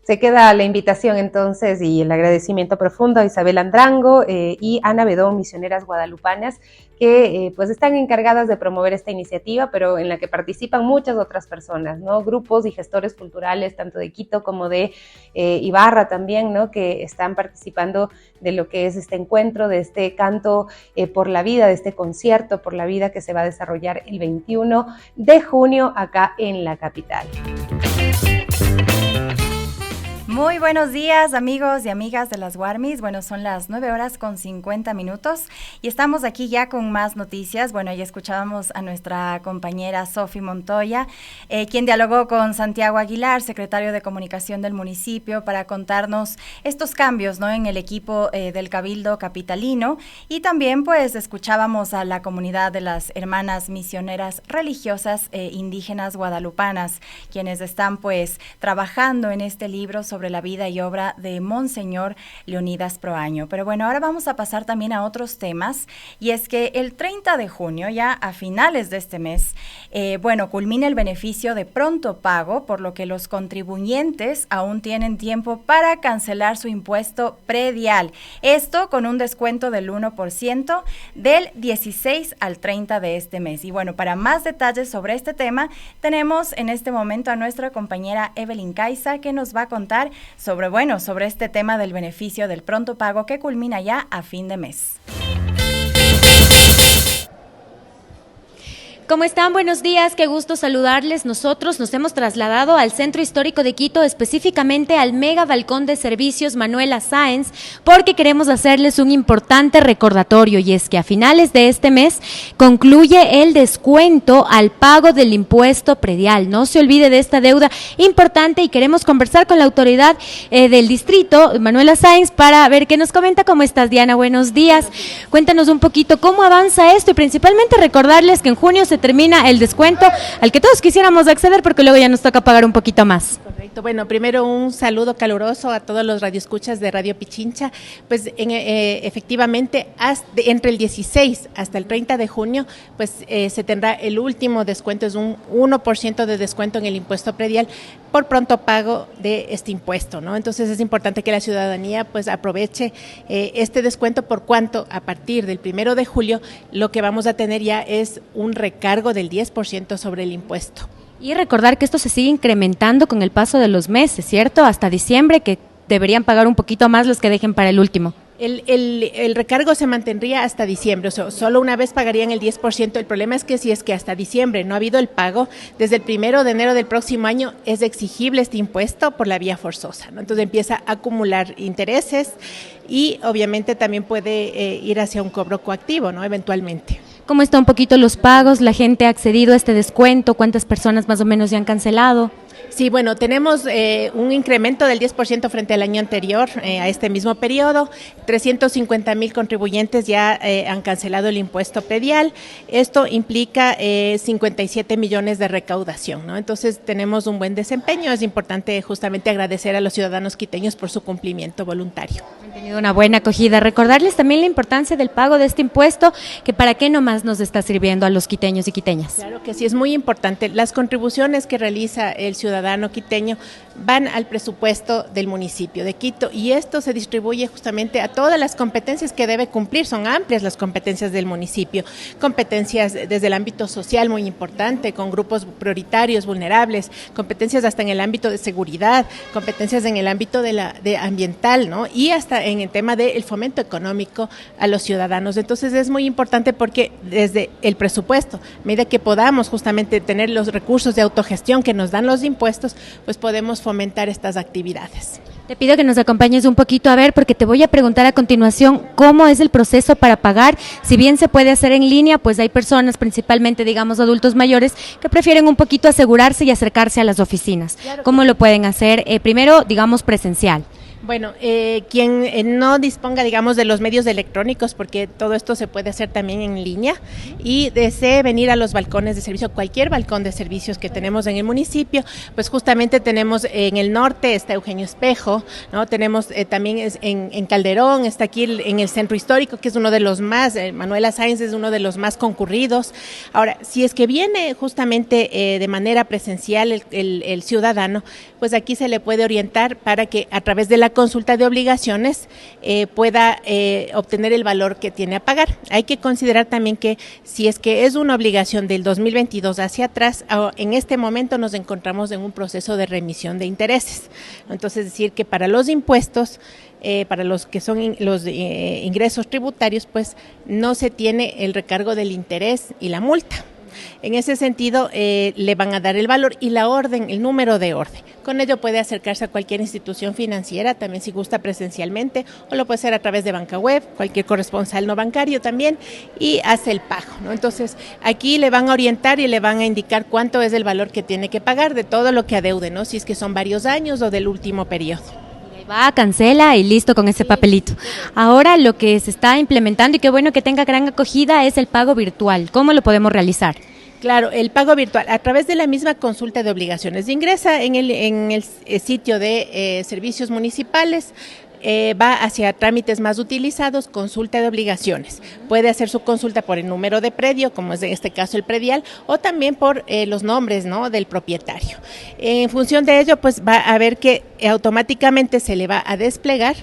Se queda la invitación entonces y el agradecimiento profundo a Isabel Andrango y Ana Bedón, misioneras guadalupanas, que pues están encargadas de promover esta iniciativa, pero en la que participan muchas otras personas, ¿no? Grupos y gestores culturales, tanto de Quito como de Ibarra también, ¿no? Que están participando de lo que es este encuentro, de este canto por la vida, de este concierto por la vida que se va a desarrollar el 21 de junio acá en la capital. Muy buenos días, amigos y amigas de las Warmis. Bueno, son las 9:50 y estamos aquí ya con más noticias. Bueno, ya escuchábamos a nuestra compañera Sofi Montoya, quien dialogó con Santiago Aguilar, secretario de Comunicación del municipio, para contarnos estos cambios, ¿no?, en el equipo del Cabildo Capitalino. Y también, pues, escuchábamos a la comunidad de las hermanas misioneras religiosas indígenas guadalupanas, quienes están, pues, trabajando en este libro sobre la vida y obra de Monseñor Leonidas Proaño. Pero bueno, ahora vamos a pasar también a otros temas, y es que el 30 de junio, ya a finales de este mes, culmina el beneficio de pronto pago, por lo que los contribuyentes aún tienen tiempo para cancelar su impuesto predial. Esto con un descuento del 1% del 16 al 30 de este mes. Y bueno, para más detalles sobre este tema, tenemos en este momento a nuestra compañera Evelyn Caiza, que nos va a contar sobre este tema del beneficio del pronto pago que culmina ya a fin de mes. ¿Cómo están? Buenos días, qué gusto saludarles. Nosotros nos hemos trasladado al Centro Histórico de Quito, específicamente al Mega Balcón de Servicios Manuela Sáenz, porque queremos hacerles un importante recordatorio, y es que a finales de este mes concluye el descuento al pago del impuesto predial. No se olvide de esta deuda importante, y queremos conversar con la autoridad del distrito, Manuela Sáenz, para ver qué nos comenta. ¿Cómo estás, Diana? Buenos días. Cuéntanos un poquito cómo avanza esto, y principalmente recordarles que en junio se termina el descuento al que todos quisiéramos acceder, porque luego ya nos toca pagar un poquito más. Correcto. Bueno, primero un saludo caluroso a todos los radioescuchas de Radio Pichincha. Pues efectivamente, entre el 16 hasta el 30 de junio, pues se tendrá el último descuento, es un 1% de descuento en el impuesto predial por pronto pago de este impuesto, ¿no? Entonces es importante que la ciudadanía pues aproveche este descuento, por cuanto a partir del 1 de julio lo que vamos a tener ya es un recargo del 10% sobre el impuesto. Y recordar que esto se sigue incrementando con el paso de los meses, ¿cierto? Hasta diciembre, que deberían pagar un poquito más los que dejen para el último. El recargo se mantendría hasta diciembre, o sea, solo una vez pagarían el 10%. El problema es que si es que hasta diciembre no ha habido el pago, desde el 1 de enero del próximo año es exigible este impuesto por la vía forzosa, ¿no? Entonces empieza a acumular intereses y obviamente también puede ir hacia un cobro coactivo, ¿no? Eventualmente. ¿Cómo están un poquito los pagos? ¿La gente ha accedido a este descuento? ¿Cuántas personas más o menos ya han cancelado? Sí, bueno, tenemos un incremento del 10% frente al año anterior, a este mismo periodo. 350,000 contribuyentes ya han cancelado el impuesto predial. Esto implica 57 millones de recaudación, ¿no? Entonces tenemos un buen desempeño. Es importante justamente agradecer a los ciudadanos quiteños por su cumplimiento voluntario. Han tenido una buena acogida. Recordarles también la importancia del pago de este impuesto, que para qué nomás nos está sirviendo a los quiteños y quiteñas. Claro que sí, es muy importante. Las contribuciones que realiza el ciudadano quiteño van al presupuesto del municipio de Quito y esto se distribuye justamente a todas las competencias que debe cumplir. Son amplias las competencias del municipio, competencias desde el ámbito social muy importante, con grupos prioritarios, vulnerables, competencias hasta en el ámbito de seguridad, competencias en el ámbito de ambiental, ¿no? Y hasta en el tema del fomento económico a los ciudadanos. Entonces es muy importante porque desde el presupuesto, a medida que podamos justamente tener los recursos de autogestión que nos dan los impuestos, pues podemos fomentar estas actividades. Te pido que nos acompañes un poquito a ver, porque te voy a preguntar a continuación cómo es el proceso para pagar. Si bien se puede hacer en línea, pues hay personas, principalmente digamos adultos mayores, que prefieren un poquito asegurarse y acercarse a las oficinas. Claro. ¿Cómo lo pueden hacer? Primero, digamos presencial. Bueno, quien no disponga, digamos, de los medios electrónicos, porque todo esto se puede hacer también en línea, y desee venir a los balcones de servicio, cualquier balcón de servicios que tenemos en el municipio, pues justamente tenemos en el norte, está Eugenio Espejo, ¿no? Tenemos también en Calderón, está aquí en el centro histórico, que es uno de los más, Manuela Sáenz es uno de los más concurridos. Ahora, si es que viene justamente de manera presencial el ciudadano, pues aquí se le puede orientar para que a través de la consulta de obligaciones pueda obtener el valor que tiene a pagar. Hay que considerar también que si es que es una obligación del 2022 hacia atrás, en este momento nos encontramos en un proceso de remisión de intereses. Entonces, es decir, que para los impuestos, para los que son los ingresos tributarios, pues no se tiene el recargo del interés y la multa. En ese sentido, le van a dar el valor y la orden, el número de orden. Con ello puede acercarse a cualquier institución financiera, también si gusta presencialmente, o lo puede hacer a través de banca web, cualquier corresponsal no bancario también, y hace el pago, ¿no? Entonces, aquí le van a orientar y le van a indicar cuánto es el valor que tiene que pagar de todo lo que adeude, ¿no? Si es que son varios años o del último periodo. Va, cancela y listo con ese papelito. Ahora lo que se está implementando, y qué bueno que tenga gran acogida, es el pago virtual. ¿Cómo lo podemos realizar? Claro, el pago virtual a través de la misma consulta de obligaciones. Ingresa en el sitio de servicios municipales, va hacia trámites más utilizados, consulta de obligaciones. Puede hacer su consulta por el número de predio, como es en este caso el predial, o también por los nombres, ¿no?, del propietario. En función de ello, pues va a ver que automáticamente se le va a desplegar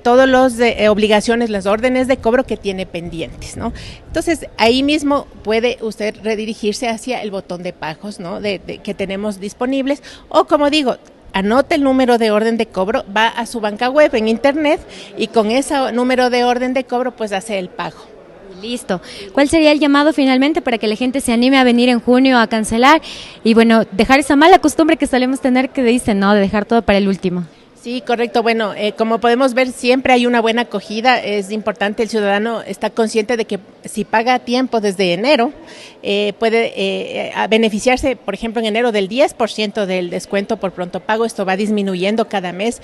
todas las obligaciones, las órdenes de cobro que tiene pendientes, ¿no? Entonces, ahí mismo puede usted redirigirse hacia el botón de pagos, ¿no?, que tenemos disponibles, o como digo, anote el número de orden de cobro, va a su banca web en internet y con ese número de orden de cobro pues hace el pago. Listo. ¿Cuál sería el llamado finalmente para que la gente se anime a venir en junio a cancelar y bueno, dejar esa mala costumbre que solemos tener que dicen, ¿no?, de dejar todo para el último? Sí, correcto. Bueno, como podemos ver, siempre hay una buena acogida. Es importante, el ciudadano está consciente de que si paga a tiempo desde enero, puede beneficiarse, por ejemplo, en enero del 10% del descuento por pronto pago. Esto va disminuyendo cada mes,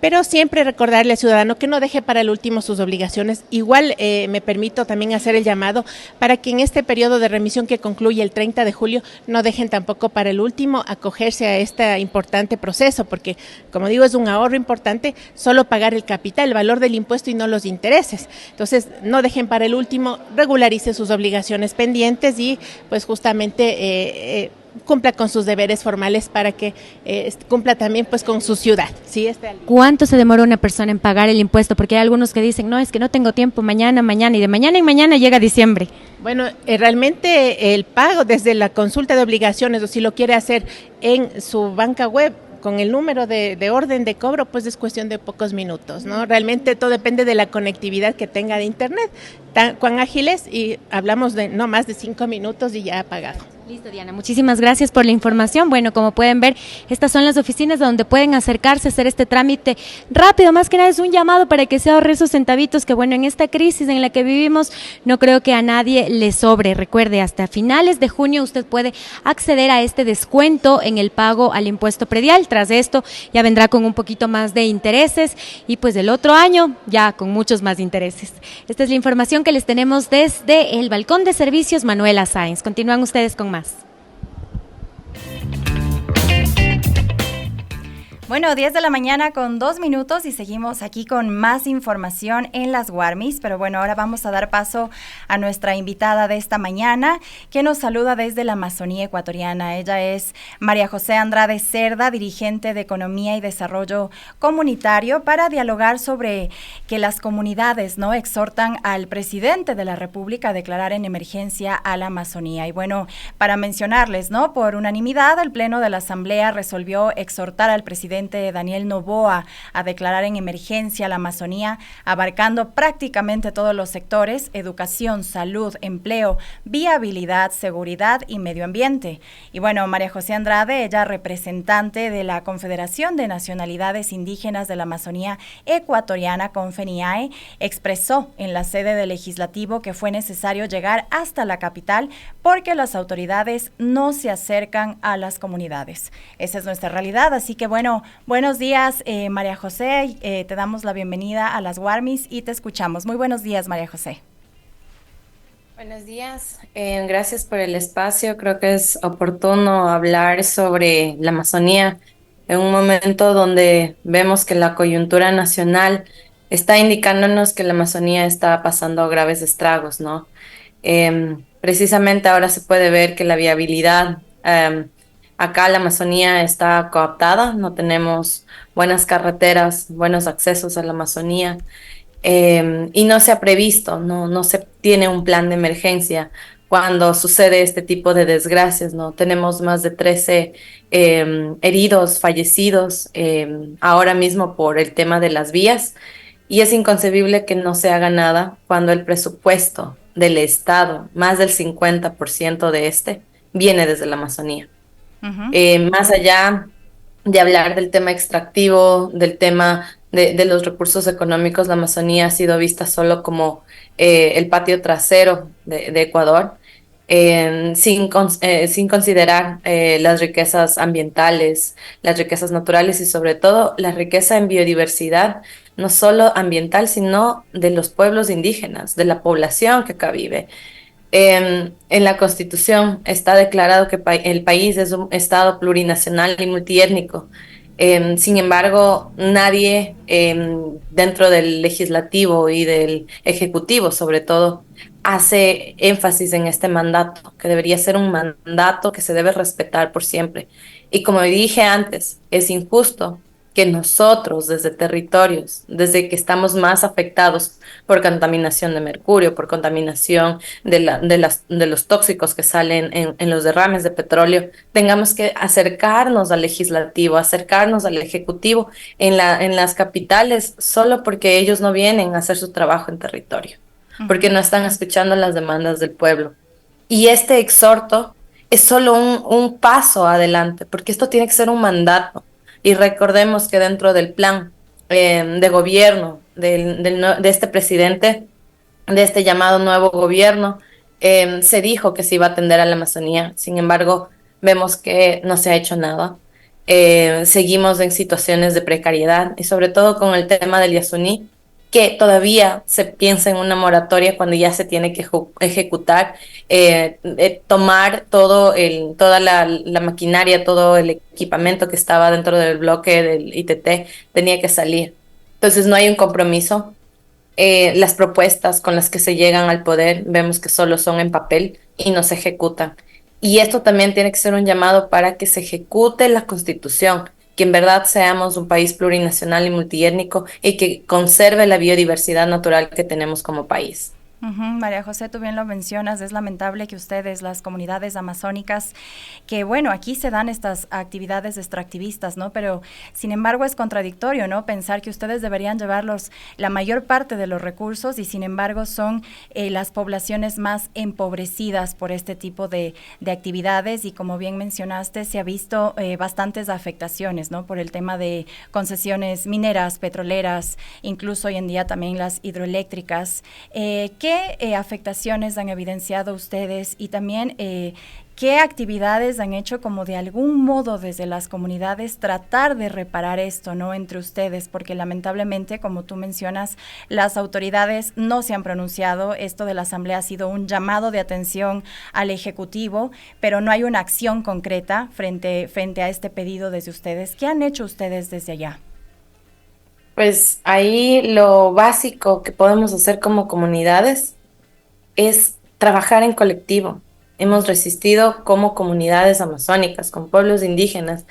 pero siempre recordarle al ciudadano que no deje para el último sus obligaciones. Igual me permito también hacer el llamado para que en este periodo de remisión que concluye el 30 de julio no dejen tampoco para el último acogerse a este importante proceso, porque, como digo, es un ahorro importante solo pagar el capital, el valor del impuesto y no los intereses. Entonces, no dejen para el último, regularice sus obligaciones pendientes y pues justamente cumpla con sus deberes formales para que cumpla también pues con su ciudad. ¿Sí? ¿Cuánto se demora una persona en pagar el impuesto? Porque hay algunos que dicen, no, es que no tengo tiempo, mañana, y de mañana en mañana llega diciembre. Bueno, realmente el pago desde la consulta de obligaciones, o si lo quiere hacer en su banca web, con el número de orden de cobro, pues es cuestión de pocos minutos, ¿no? Realmente todo depende de la conectividad que tenga de internet, cuán ágiles, y hablamos de no más de 5 minutos y ya ha pagado. Listo, Diana, muchísimas gracias por la información. Bueno, como pueden ver, estas son las oficinas donde pueden acercarse a hacer este trámite rápido. Más que nada es un llamado para que se ahorre esos centavitos que, bueno, en esta crisis en la que vivimos, no creo que a nadie le sobre. Recuerde, hasta finales de junio usted puede acceder a este descuento en el pago al impuesto predial. Tras esto ya vendrá con un poquito más de intereses y pues del otro año ya con muchos más intereses. Esta es la información que les tenemos desde el balcón de servicios Manuela Sáenz. Continúan ustedes con más. Bueno, 10 de la mañana con 2 minutos y seguimos aquí con más información en las Guarmis, pero bueno, ahora vamos a dar paso a nuestra invitada de esta mañana, que nos saluda desde la Amazonía ecuatoriana. Ella es María José Andrade Cerda, dirigente de Economía y Desarrollo Comunitario, para dialogar sobre que las comunidades, ¿no?, exhortan al presidente de la República a declarar en emergencia a la Amazonía. Y bueno, para mencionarles, ¿no?, por unanimidad, el Pleno de la Asamblea resolvió exhortar al presidente Daniel Noboa a declarar en emergencia a la Amazonía, abarcando prácticamente todos los sectores: educación, salud, empleo, viabilidad, seguridad y medio ambiente. Y bueno, María José Andrade, ella representante de la Confederación de Nacionalidades Indígenas de la Amazonía Ecuatoriana, CONFENIAE, expresó en la sede del Legislativo que fue necesario llegar hasta la capital porque las autoridades no se acercan a las comunidades. Esa es nuestra realidad, así que bueno, buenos días, María José, te damos la bienvenida a las Guarmis y te escuchamos. Muy buenos días, María José. Buenos días, gracias por el espacio. Creo que es oportuno hablar sobre la Amazonía en un momento donde vemos que la coyuntura nacional está indicándonos que la Amazonía está pasando graves estragos, ¿no? Precisamente ahora se puede ver que la viabilidad acá la Amazonía está coaptada, no tenemos buenas carreteras, buenos accesos a la Amazonía, y no se ha previsto, no se tiene un plan de emergencia cuando sucede este tipo de desgracias, ¿no? Tenemos más de 13 heridos, fallecidos ahora mismo por el tema de las vías, y es inconcebible que no se haga nada cuando el presupuesto del Estado, más del 50% de este, viene desde la Amazonía. Más allá de hablar del tema extractivo, del tema de los recursos económicos, la Amazonía ha sido vista solo como el patio trasero de Ecuador, sin considerar las riquezas ambientales, las riquezas naturales y sobre todo la riqueza en biodiversidad, no solo ambiental, sino de los pueblos indígenas, de la población que acá vive. En la Constitución está declarado que el país es un estado plurinacional y multiétnico. Sin embargo, nadie dentro del legislativo y del ejecutivo, sobre todo, hace énfasis en este mandato, que debería ser un mandato que se debe respetar por siempre. Y como dije antes, es injusto que nosotros desde territorios, desde que estamos más afectados por contaminación de mercurio, por contaminación de los tóxicos que salen en los derrames de petróleo, tengamos que acercarnos al legislativo, acercarnos al ejecutivo en las capitales solo porque ellos no vienen a hacer su trabajo en territorio, porque no están escuchando las demandas del pueblo. Y este exhorto es solo un paso adelante, porque esto tiene que ser un mandato. Y recordemos que dentro del plan de gobierno de este presidente, de este llamado nuevo gobierno, se dijo que se iba a atender a la Amazonía. Sin embargo, vemos que no se ha hecho nada. Seguimos en situaciones de precariedad y sobre todo con el tema del Yasuní, que todavía se piensa en una moratoria cuando ya se tiene que ejecutar, tomar toda la maquinaria, todo el equipamiento que estaba dentro del bloque del ITT tenía que salir. Entonces no hay un compromiso. Las propuestas con las que se llegan al poder vemos que solo son en papel y no se ejecutan. Y esto también tiene que ser un llamado para que se ejecute la Constitución, que en verdad seamos un país plurinacional y multiétnico y que conserve la biodiversidad natural que tenemos como país. María José, tú bien lo mencionas, es lamentable que ustedes, las comunidades amazónicas, que bueno, aquí se dan estas actividades extractivistas, ¿no? Pero sin embargo es contradictorio, ¿no? Pensar que ustedes deberían llevarlos la mayor parte de los recursos y sin embargo son las poblaciones más empobrecidas por este tipo de actividades y como bien mencionaste, se ha visto bastantes afectaciones, ¿no? Por el tema de concesiones mineras, petroleras, incluso hoy en día también las hidroeléctricas. ¿Qué afectaciones han evidenciado ustedes y también qué actividades han hecho como de algún modo desde las comunidades tratar de reparar esto, ¿no? Entre ustedes, porque lamentablemente, como tú mencionas, las autoridades no se han pronunciado. Esto de la Asamblea ha sido un llamado de atención al Ejecutivo, pero no hay una acción concreta frente a este pedido desde ustedes. ¿Qué han hecho ustedes desde allá? Pues ahí lo básico que podemos hacer como comunidades es trabajar en colectivo. Hemos resistido como comunidades amazónicas, con pueblos indígenas.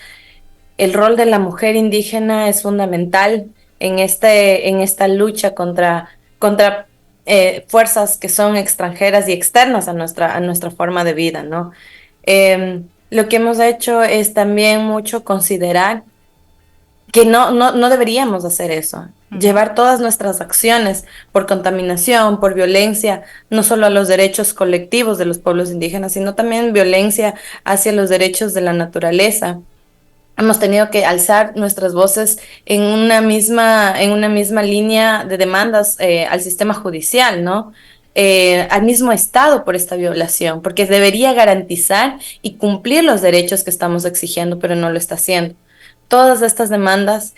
El rol de la mujer indígena es fundamental en esta lucha contra fuerzas que son extranjeras y externas a nuestra forma de vida, ¿no? Lo que hemos hecho es también mucho considerar que no deberíamos hacer eso. Llevar todas nuestras acciones por contaminación, por violencia, no solo a los derechos colectivos de los pueblos indígenas, sino también violencia hacia los derechos de la naturaleza. Hemos tenido que alzar nuestras voces en una misma línea de demandas al sistema judicial, ¿no? Al mismo Estado por esta violación, porque debería garantizar y cumplir los derechos que estamos exigiendo, pero no lo está haciendo. Todas estas demandas,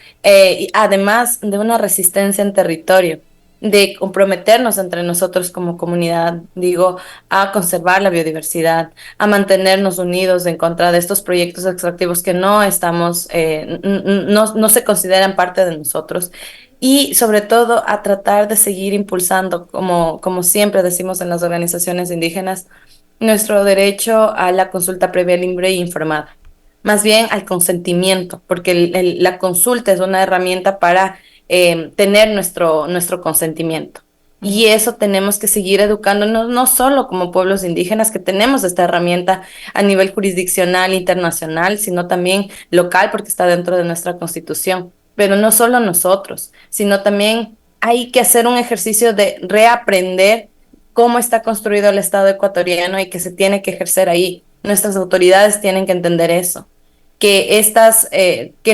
además de una resistencia en territorio, de comprometernos entre nosotros como comunidad, digo, a conservar la biodiversidad, a mantenernos unidos en contra de estos proyectos extractivos que no se consideran parte de nosotros, y sobre todo a tratar de seguir impulsando, como siempre decimos en las organizaciones indígenas, nuestro derecho a la consulta previa, libre e informada. Más bien al consentimiento, porque la consulta es una herramienta para tener nuestro consentimiento. Y eso tenemos que seguir educándonos, no solo como pueblos indígenas, que tenemos esta herramienta a nivel jurisdiccional, internacional, sino también local, porque está dentro de nuestra Constitución. Pero no solo nosotros, sino también hay que hacer un ejercicio de reaprender cómo está construido el Estado ecuatoriano y que se tiene que ejercer ahí. Nuestras autoridades tienen que entender eso, que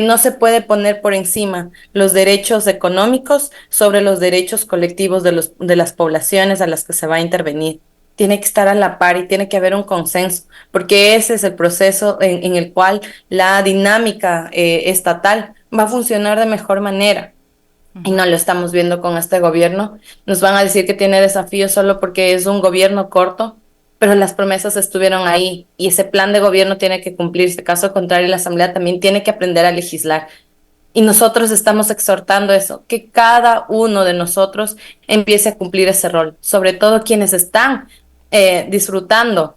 no se puede poner por encima los derechos económicos sobre los derechos colectivos de las poblaciones a las que se va a intervenir. Tiene que estar a la par y tiene que haber un consenso, porque ese es el proceso en el cual la dinámica estatal va a funcionar de mejor manera. Y no lo estamos viendo con este gobierno. Nos van a decir que tiene desafíos solo porque es un gobierno corto, pero las promesas estuvieron ahí y ese plan de gobierno tiene que cumplirse. Caso contrario, la Asamblea también tiene que aprender a legislar. Y nosotros estamos exhortando eso, que cada uno de nosotros empiece a cumplir ese rol, sobre todo quienes están disfrutando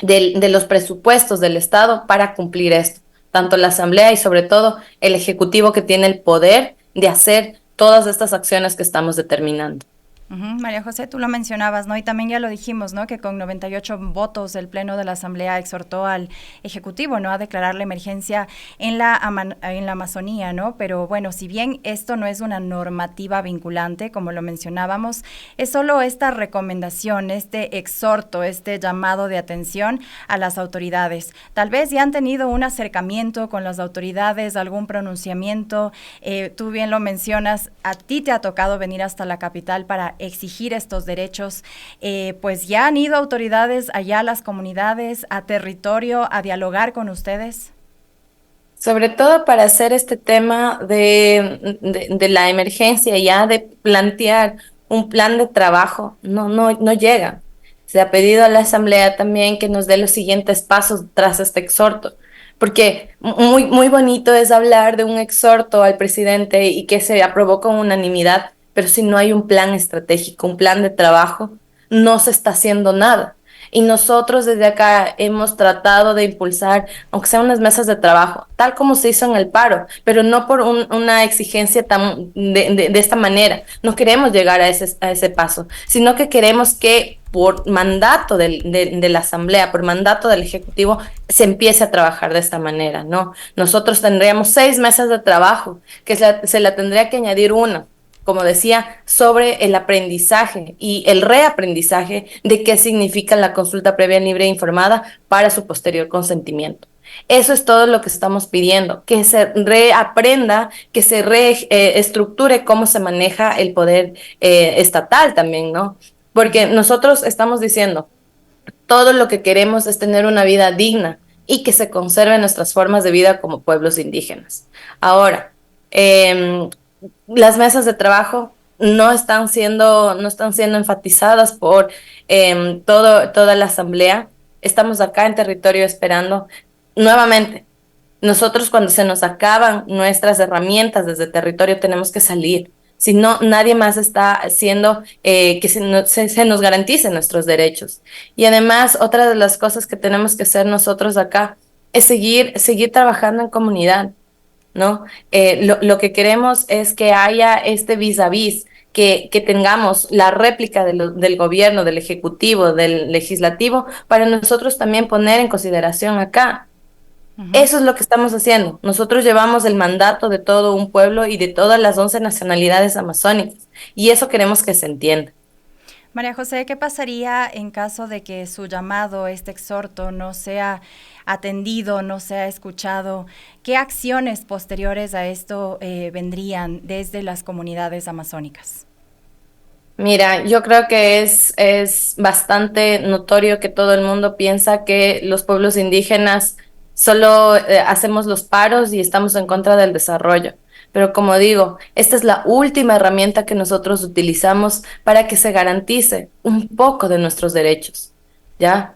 de los presupuestos del Estado para cumplir esto. Tanto la Asamblea y sobre todo el Ejecutivo, que tiene el poder de hacer todas estas acciones que estamos determinando. María José, tú lo mencionabas, ¿no? Y también ya lo dijimos, ¿no? Que con 98 votos el Pleno de la Asamblea exhortó al Ejecutivo, ¿no? A declarar la emergencia en la Amazonía, ¿no? Pero bueno, si bien esto no es una normativa vinculante, como lo mencionábamos, es solo esta recomendación, este exhorto, este llamado de atención a las autoridades. Tal vez ya han tenido un acercamiento con las autoridades, algún pronunciamiento. Tú bien lo mencionas, a ti te ha tocado venir hasta la capital para exigir estos derechos, pues ya han ido autoridades allá a las comunidades, a territorio, a dialogar con ustedes. Sobre todo para hacer este tema de la emergencia, ya de plantear un plan de trabajo, no llega. Se ha pedido a la Asamblea también que nos dé los siguientes pasos tras este exhorto, porque muy bonito es hablar de un exhorto al presidente y que se aprobó con unanimidad, pero si no hay un plan estratégico, un plan de trabajo, no se está haciendo nada. Y nosotros desde acá hemos tratado de impulsar, aunque sean unas mesas de trabajo, tal como se hizo en el paro, pero no por una exigencia de esta manera. No queremos llegar a ese paso, sino que queremos que por mandato de la Asamblea, por mandato del Ejecutivo, se empiece a trabajar de esta manera, ¿no? Nosotros tendríamos 6 mesas de trabajo, que se la tendría que añadir una, como decía, sobre el aprendizaje y el reaprendizaje de qué significa la consulta previa libre e informada para su posterior consentimiento. Eso es todo lo que estamos pidiendo, que se reaprenda, que se reestructure cómo se maneja el poder estatal también, ¿no? Porque nosotros estamos diciendo, todo lo que queremos es tener una vida digna y que se conserven nuestras formas de vida como pueblos indígenas. Ahora, las mesas de trabajo no están siendo enfatizadas por toda la Asamblea. Estamos acá en territorio esperando. Nuevamente, nosotros cuando se nos acaban nuestras herramientas desde territorio tenemos que salir. Si no, nadie más está haciendo que se nos garanticen nuestros derechos. Y además, otra de las cosas que tenemos que hacer nosotros acá es seguir trabajando en comunidad, ¿no? Lo que queremos es que haya este vis a vis, que tengamos la réplica del gobierno, del ejecutivo, del legislativo, para nosotros también poner en consideración acá. Eso es lo que estamos haciendo. Nosotros llevamos el mandato de todo un pueblo y de todas las 11 nacionalidades amazónicas, y eso queremos que se entienda. María José, ¿qué pasaría en caso de que su llamado, este exhorto, no sea atendido, no sea escuchado? ¿Qué acciones posteriores a esto vendrían desde las comunidades amazónicas? Mira, yo creo que es bastante notorio que todo el mundo piensa que los pueblos indígenas solo hacemos los paros y estamos en contra del desarrollo. Pero como digo, esta es la última herramienta que nosotros utilizamos para que se garantice un poco de nuestros derechos, ¿ya?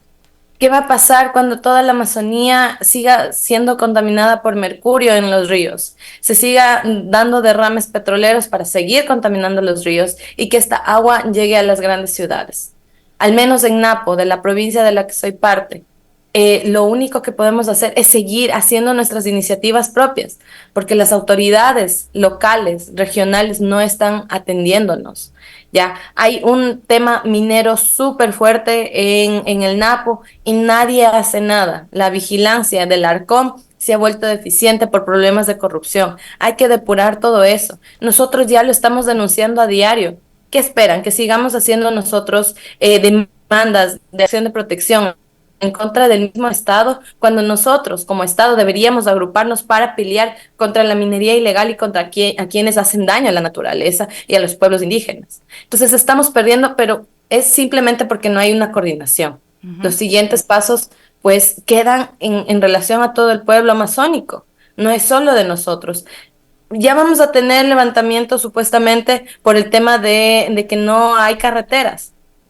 ¿Qué va a pasar cuando toda la Amazonía siga siendo contaminada por mercurio en los ríos? Se siga dando derrames petroleros para seguir contaminando los ríos y que esta agua llegue a las grandes ciudades. Al menos en Napo, de la provincia de la que soy parte, lo único que podemos hacer es seguir haciendo nuestras iniciativas propias, porque las autoridades locales, regionales, no están atendiéndonos. Ya hay un tema minero súper fuerte en el Napo y nadie hace nada. La vigilancia del Arcom se ha vuelto deficiente por problemas de corrupción. Hay que depurar todo eso. Nosotros ya lo estamos denunciando a diario. ¿Qué esperan? ¿Que sigamos haciendo nosotros demandas de acción de protección en contra del mismo Estado, cuando nosotros como Estado deberíamos agruparnos para pelear contra la minería ilegal y contra a quienes hacen daño a la naturaleza y a los pueblos indígenas? Entonces estamos perdiendo, pero es simplemente porque no hay una coordinación. Los siguientes pasos pues quedan en relación a todo el pueblo amazónico, no es solo de nosotros. Ya vamos a tener levantamientos supuestamente por el tema de que no hay carreteras.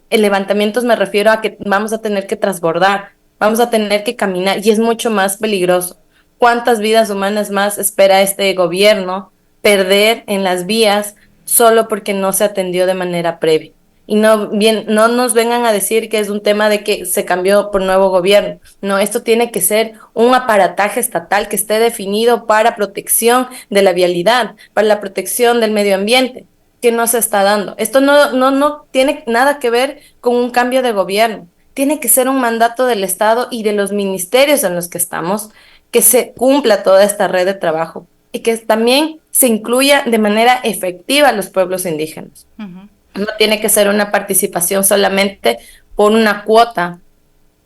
El levantamiento me refiero a que vamos a tener que transbordar, vamos a tener que caminar y es mucho más peligroso. ¿Cuántas vidas humanas más espera este gobierno perder en las vías solo porque no se atendió de manera previa? Y no nos vengan a decir que es un tema de que se cambió por nuevo gobierno. No, esto tiene que ser un aparataje estatal que esté definido para protección de la vialidad, para la protección del medio ambiente. que no se está dando. Esto no tiene nada que ver con un cambio de gobierno. Tiene que ser un mandato del Estado y de los ministerios en los que estamos, que se cumpla toda esta red de trabajo y que también se incluya de manera efectiva a los pueblos indígenas. No tiene que ser una participación solamente por una cuota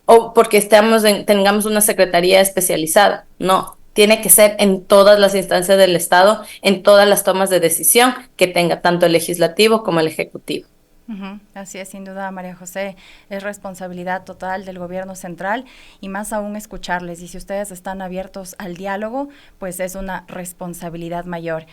o porque tengamos una secretaría especializada. No, tiene que ser en todas las instancias del Estado, en todas las tomas de decisión que tenga tanto el legislativo como el ejecutivo. Así es, sin duda, María José, es responsabilidad total del gobierno central y más aún escucharles. Y si ustedes están abiertos al diálogo, pues es una responsabilidad mayor.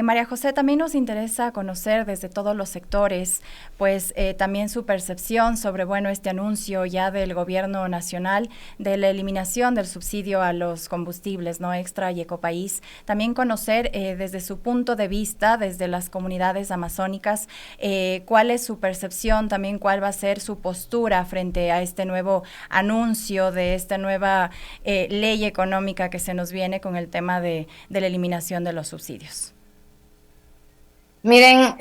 María José, también nos interesa conocer desde todos los sectores, pues también su percepción sobre, bueno, este anuncio ya del gobierno nacional de la eliminación del subsidio a los combustibles, ¿no? Extra y Ecopaís. También conocer desde su punto de vista, desde las comunidades amazónicas, cuál es su percepción, también cuál va a ser su postura frente a este nuevo anuncio de esta nueva ley económica que se nos viene con el tema de la eliminación de los subsidios. Miren,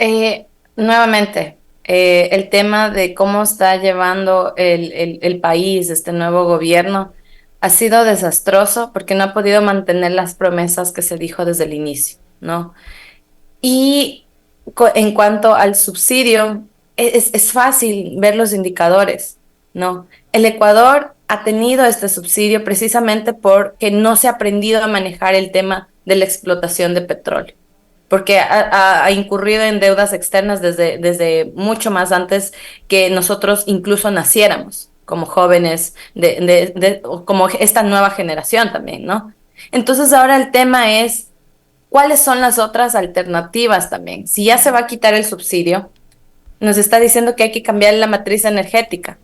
nuevamente, el tema de cómo está llevando el país, este nuevo gobierno, ha sido desastroso porque no ha podido mantener las promesas que se dijo desde el inicio, ¿no? Y en cuanto al subsidio, es fácil ver los indicadores, ¿no? El Ecuador ha tenido este subsidio precisamente porque no se ha aprendido a manejar el tema de la explotación de petróleo, porque ha incurrido en deudas externas desde mucho más antes que nosotros incluso naciéramos como jóvenes, como esta nueva generación también, ¿no? Entonces ahora el tema es, ¿cuáles son las otras alternativas también? Si ya se va a quitar el subsidio, nos está diciendo que hay que cambiar la matriz energética.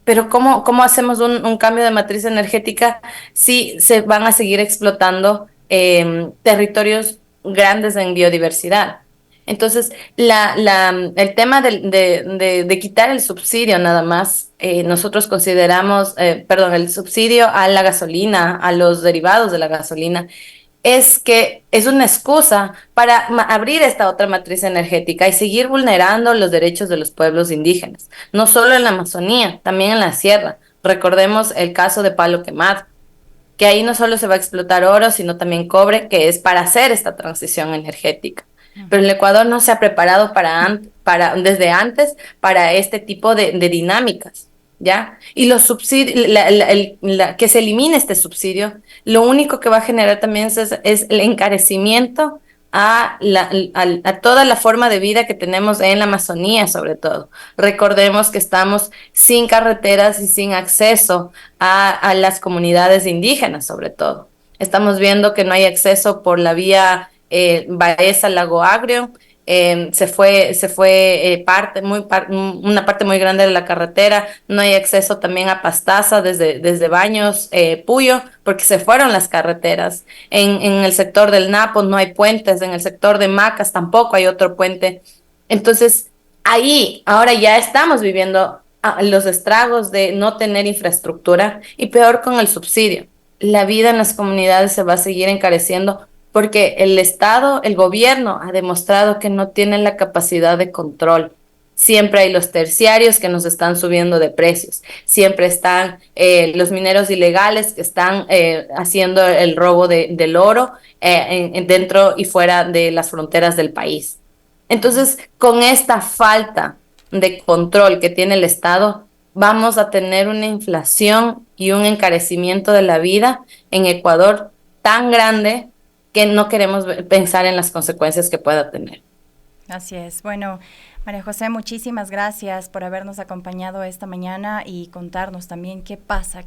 Pero ¿cómo hacemos un cambio de matriz energética si se van a seguir explotando territorios grandes en biodiversidad? Entonces, el tema de quitar el subsidio nada más, nosotros consideramos, el subsidio a la gasolina, a los derivados de la gasolina, es que es una excusa para abrir esta otra matriz energética y seguir vulnerando los derechos de los pueblos indígenas, no solo en la Amazonía, también en la sierra. Recordemos el caso de Palo Quemado, que ahí no solo se va a explotar oro, sino también cobre, que es para hacer esta transición energética. Pero el Ecuador no se ha preparado desde antes para este tipo de dinámicas, ¿ya? Y los subsidios, que se elimine este subsidio, lo único que va a generar también es el encarecimiento a toda la forma de vida que tenemos en la Amazonía, sobre todo. Recordemos que estamos sin carreteras y sin acceso a las comunidades indígenas, sobre todo. Estamos viendo que no hay acceso por la vía Baeza-Lago Agrio. Se fue una parte muy grande de la carretera. No hay acceso también a Pastaza desde Baños, Puyo, porque se fueron las carreteras. En el sector del Napo no hay puentes, en el sector de Macas tampoco hay otro puente. Entonces, ahí ahora ya estamos viviendo los estragos de no tener infraestructura y peor con el subsidio. La vida en las comunidades se va a seguir encareciendo porque el Estado, el gobierno, ha demostrado que no tiene la capacidad de control. Siempre hay los terciarios que nos están subiendo de precios. Siempre están los mineros ilegales que están haciendo el robo del oro dentro y fuera de las fronteras del país. Entonces, con esta falta de control que tiene el Estado, vamos a tener una inflación y un encarecimiento de la vida en Ecuador tan grande que no queremos pensar en las consecuencias que pueda tener. Así es. Bueno, María José, muchísimas gracias por habernos acompañado esta mañana y contarnos también qué pasa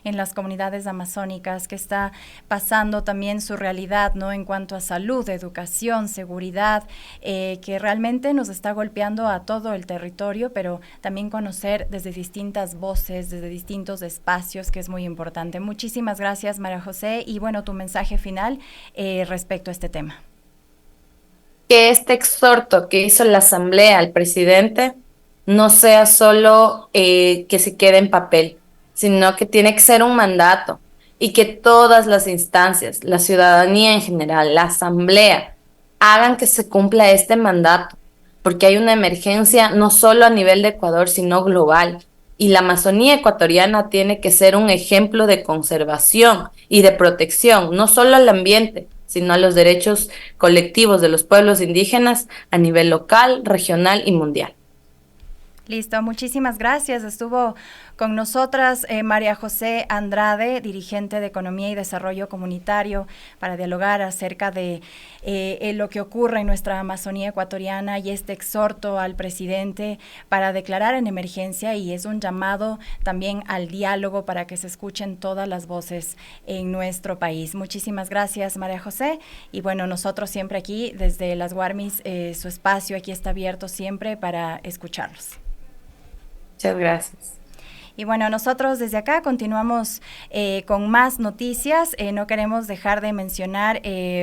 en las comunidades amazónicas, qué está pasando también su realidad, ¿no? En cuanto a salud, educación, seguridad, que realmente nos está golpeando a todo el territorio, pero también conocer desde distintas voces, desde distintos espacios, que es muy importante. Muchísimas gracias, María José, y bueno, tu mensaje final respecto a este tema. Que este exhorto que hizo la Asamblea al presidente no sea solo que se quede en papel, sino que tiene que ser un mandato y que todas las instancias, la ciudadanía en general, la Asamblea, hagan que se cumpla este mandato, porque hay una emergencia no solo a nivel de Ecuador, sino global. Y la Amazonía ecuatoriana tiene que ser un ejemplo de conservación y de protección, no solo al ambiente, sino a los derechos colectivos de los pueblos indígenas a nivel local, regional y mundial. Listo, muchísimas gracias. Estuvo con nosotras María José Andrade, dirigente de Economía y Desarrollo Comunitario, para dialogar acerca de lo que ocurre en nuestra Amazonía ecuatoriana y este exhorto al presidente para declarar en emergencia, y es un llamado también al diálogo para que se escuchen todas las voces en nuestro país. Muchísimas gracias, María José. Y bueno, nosotros siempre aquí, desde las Guarmis, su espacio aquí está abierto siempre para escucharlos. Muchas gracias. Y bueno, nosotros desde acá continuamos con más noticias. No queremos dejar de mencionar,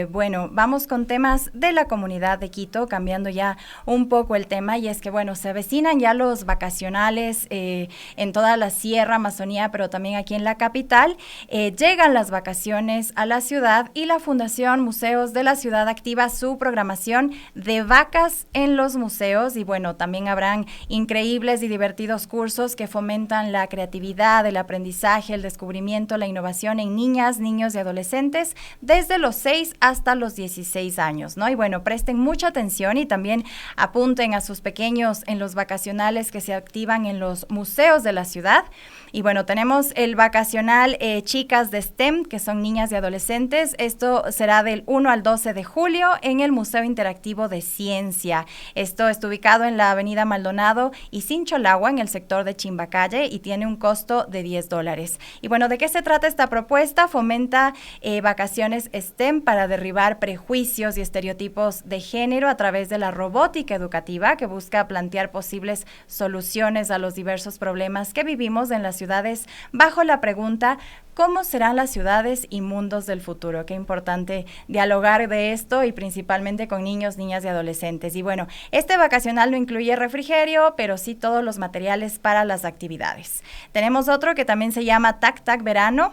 bueno, vamos con temas de la comunidad de Quito, cambiando ya un poco el tema, y es que, bueno, se avecinan ya los vacacionales en toda la Sierra Amazonía, pero también aquí en la capital. Llegan las vacaciones a la ciudad y la Fundación Museos de la Ciudad activa su programación de vacas en los museos, y bueno, también habrán increíbles y divertidos cursos que fomentan la creatividad, el aprendizaje, el descubrimiento, la innovación en niñas, niños y adolescentes desde los 6 hasta los 16 años, ¿no? Y bueno, presten mucha atención y también apunten a sus pequeños en los vacacionales que se activan en los museos de la ciudad. Y bueno, tenemos el vacacional Chicas de STEM, que son niñas y adolescentes. Esto será del 1 al 12 de julio en el Museo Interactivo de Ciencia. Esto está ubicado en la avenida Maldonado y Sincholagua, en el sector de Chimbacalle, y tiene un costo de $10. Y bueno, ¿de qué se trata esta propuesta? Fomenta vacaciones STEM para derribar prejuicios y estereotipos de género a través de la robótica educativa, que busca plantear posibles soluciones a los diversos problemas que vivimos en las ciudades bajo la pregunta: ¿cómo serán las ciudades y mundos del futuro? Qué importante dialogar de esto, y principalmente con niños, niñas y adolescentes. Y bueno, este vacacional no incluye refrigerio, pero sí todos los materiales para las actividades. Tenemos otro que también se llama Tac Tac Verano.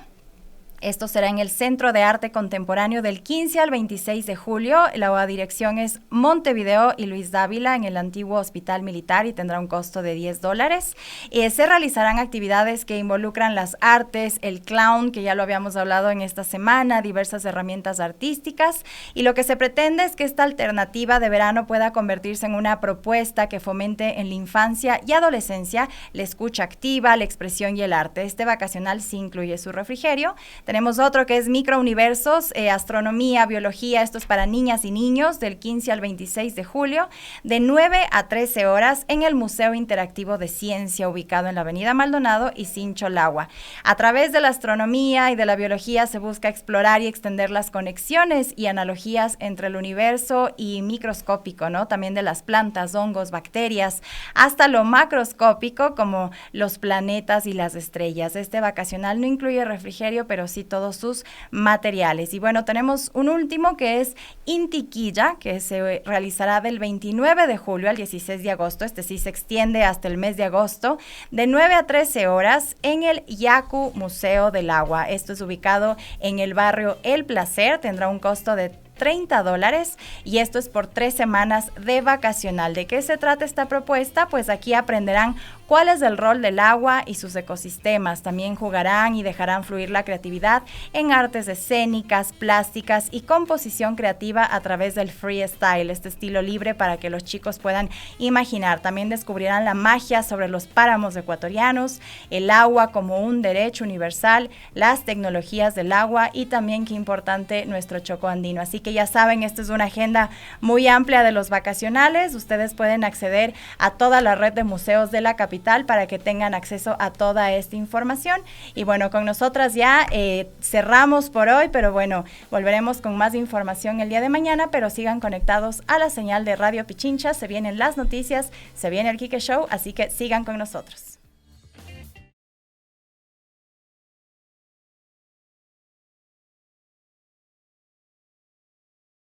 Esto será en el Centro de Arte Contemporáneo del 15 al 26 de julio. La dirección es Montevideo y Luis Dávila, en el antiguo Hospital Militar, y tendrá un costo de $10. Se realizarán actividades que involucran las artes, el clown, que ya lo habíamos hablado en esta semana, diversas herramientas artísticas, y lo que se pretende es que esta alternativa de verano pueda convertirse en una propuesta que fomente en la infancia y adolescencia la escucha activa, la expresión y el arte. Este vacacional sí incluye su refrigerio. Tenemos otro que es Microuniversos, Astronomía, Biología. Esto es para niñas y niños, del 15 al 26 de julio, de 9 a 13 horas en el Museo Interactivo de Ciencia, ubicado en la avenida Maldonado y Sincholagua. A través de la astronomía y de la biología se busca explorar y extender las conexiones y analogías entre el universo y microscópico, ¿no? También de las plantas, hongos, bacterias, hasta lo macroscópico, como los planetas y las estrellas. Este vacacional no incluye refrigerio, pero sí todos sus materiales. Y bueno, tenemos un último que es Intiquilla, que se realizará del 29 de julio al 16 de agosto. Este sí se extiende hasta el mes de agosto, de 9 a 13 horas en el Yacu Museo del Agua. Esto es ubicado en el barrio El Placer. Tendrá un costo de $30, y esto es por 3 semanas de vacacional. ¿De qué se trata esta propuesta? Pues aquí aprenderán cuál es el rol del agua y sus ecosistemas. También jugarán y dejarán fluir la creatividad en artes escénicas, plásticas y composición creativa a través del freestyle, este estilo libre para que los chicos puedan imaginar. También descubrirán la magia sobre los páramos ecuatorianos, el agua como un derecho universal, las tecnologías del agua y también, qué importante, nuestro Chocó andino. Así que ya saben, esta es una agenda muy amplia de los vacacionales. Ustedes pueden acceder a toda la red de museos de la capital para que tengan acceso a toda esta información. Y bueno, con nosotras ya cerramos por hoy, pero bueno, volveremos con más información el día de mañana, pero sigan conectados a la señal de Radio Pichincha. Se vienen las noticias, se viene el Quique Show, así que sigan con nosotros.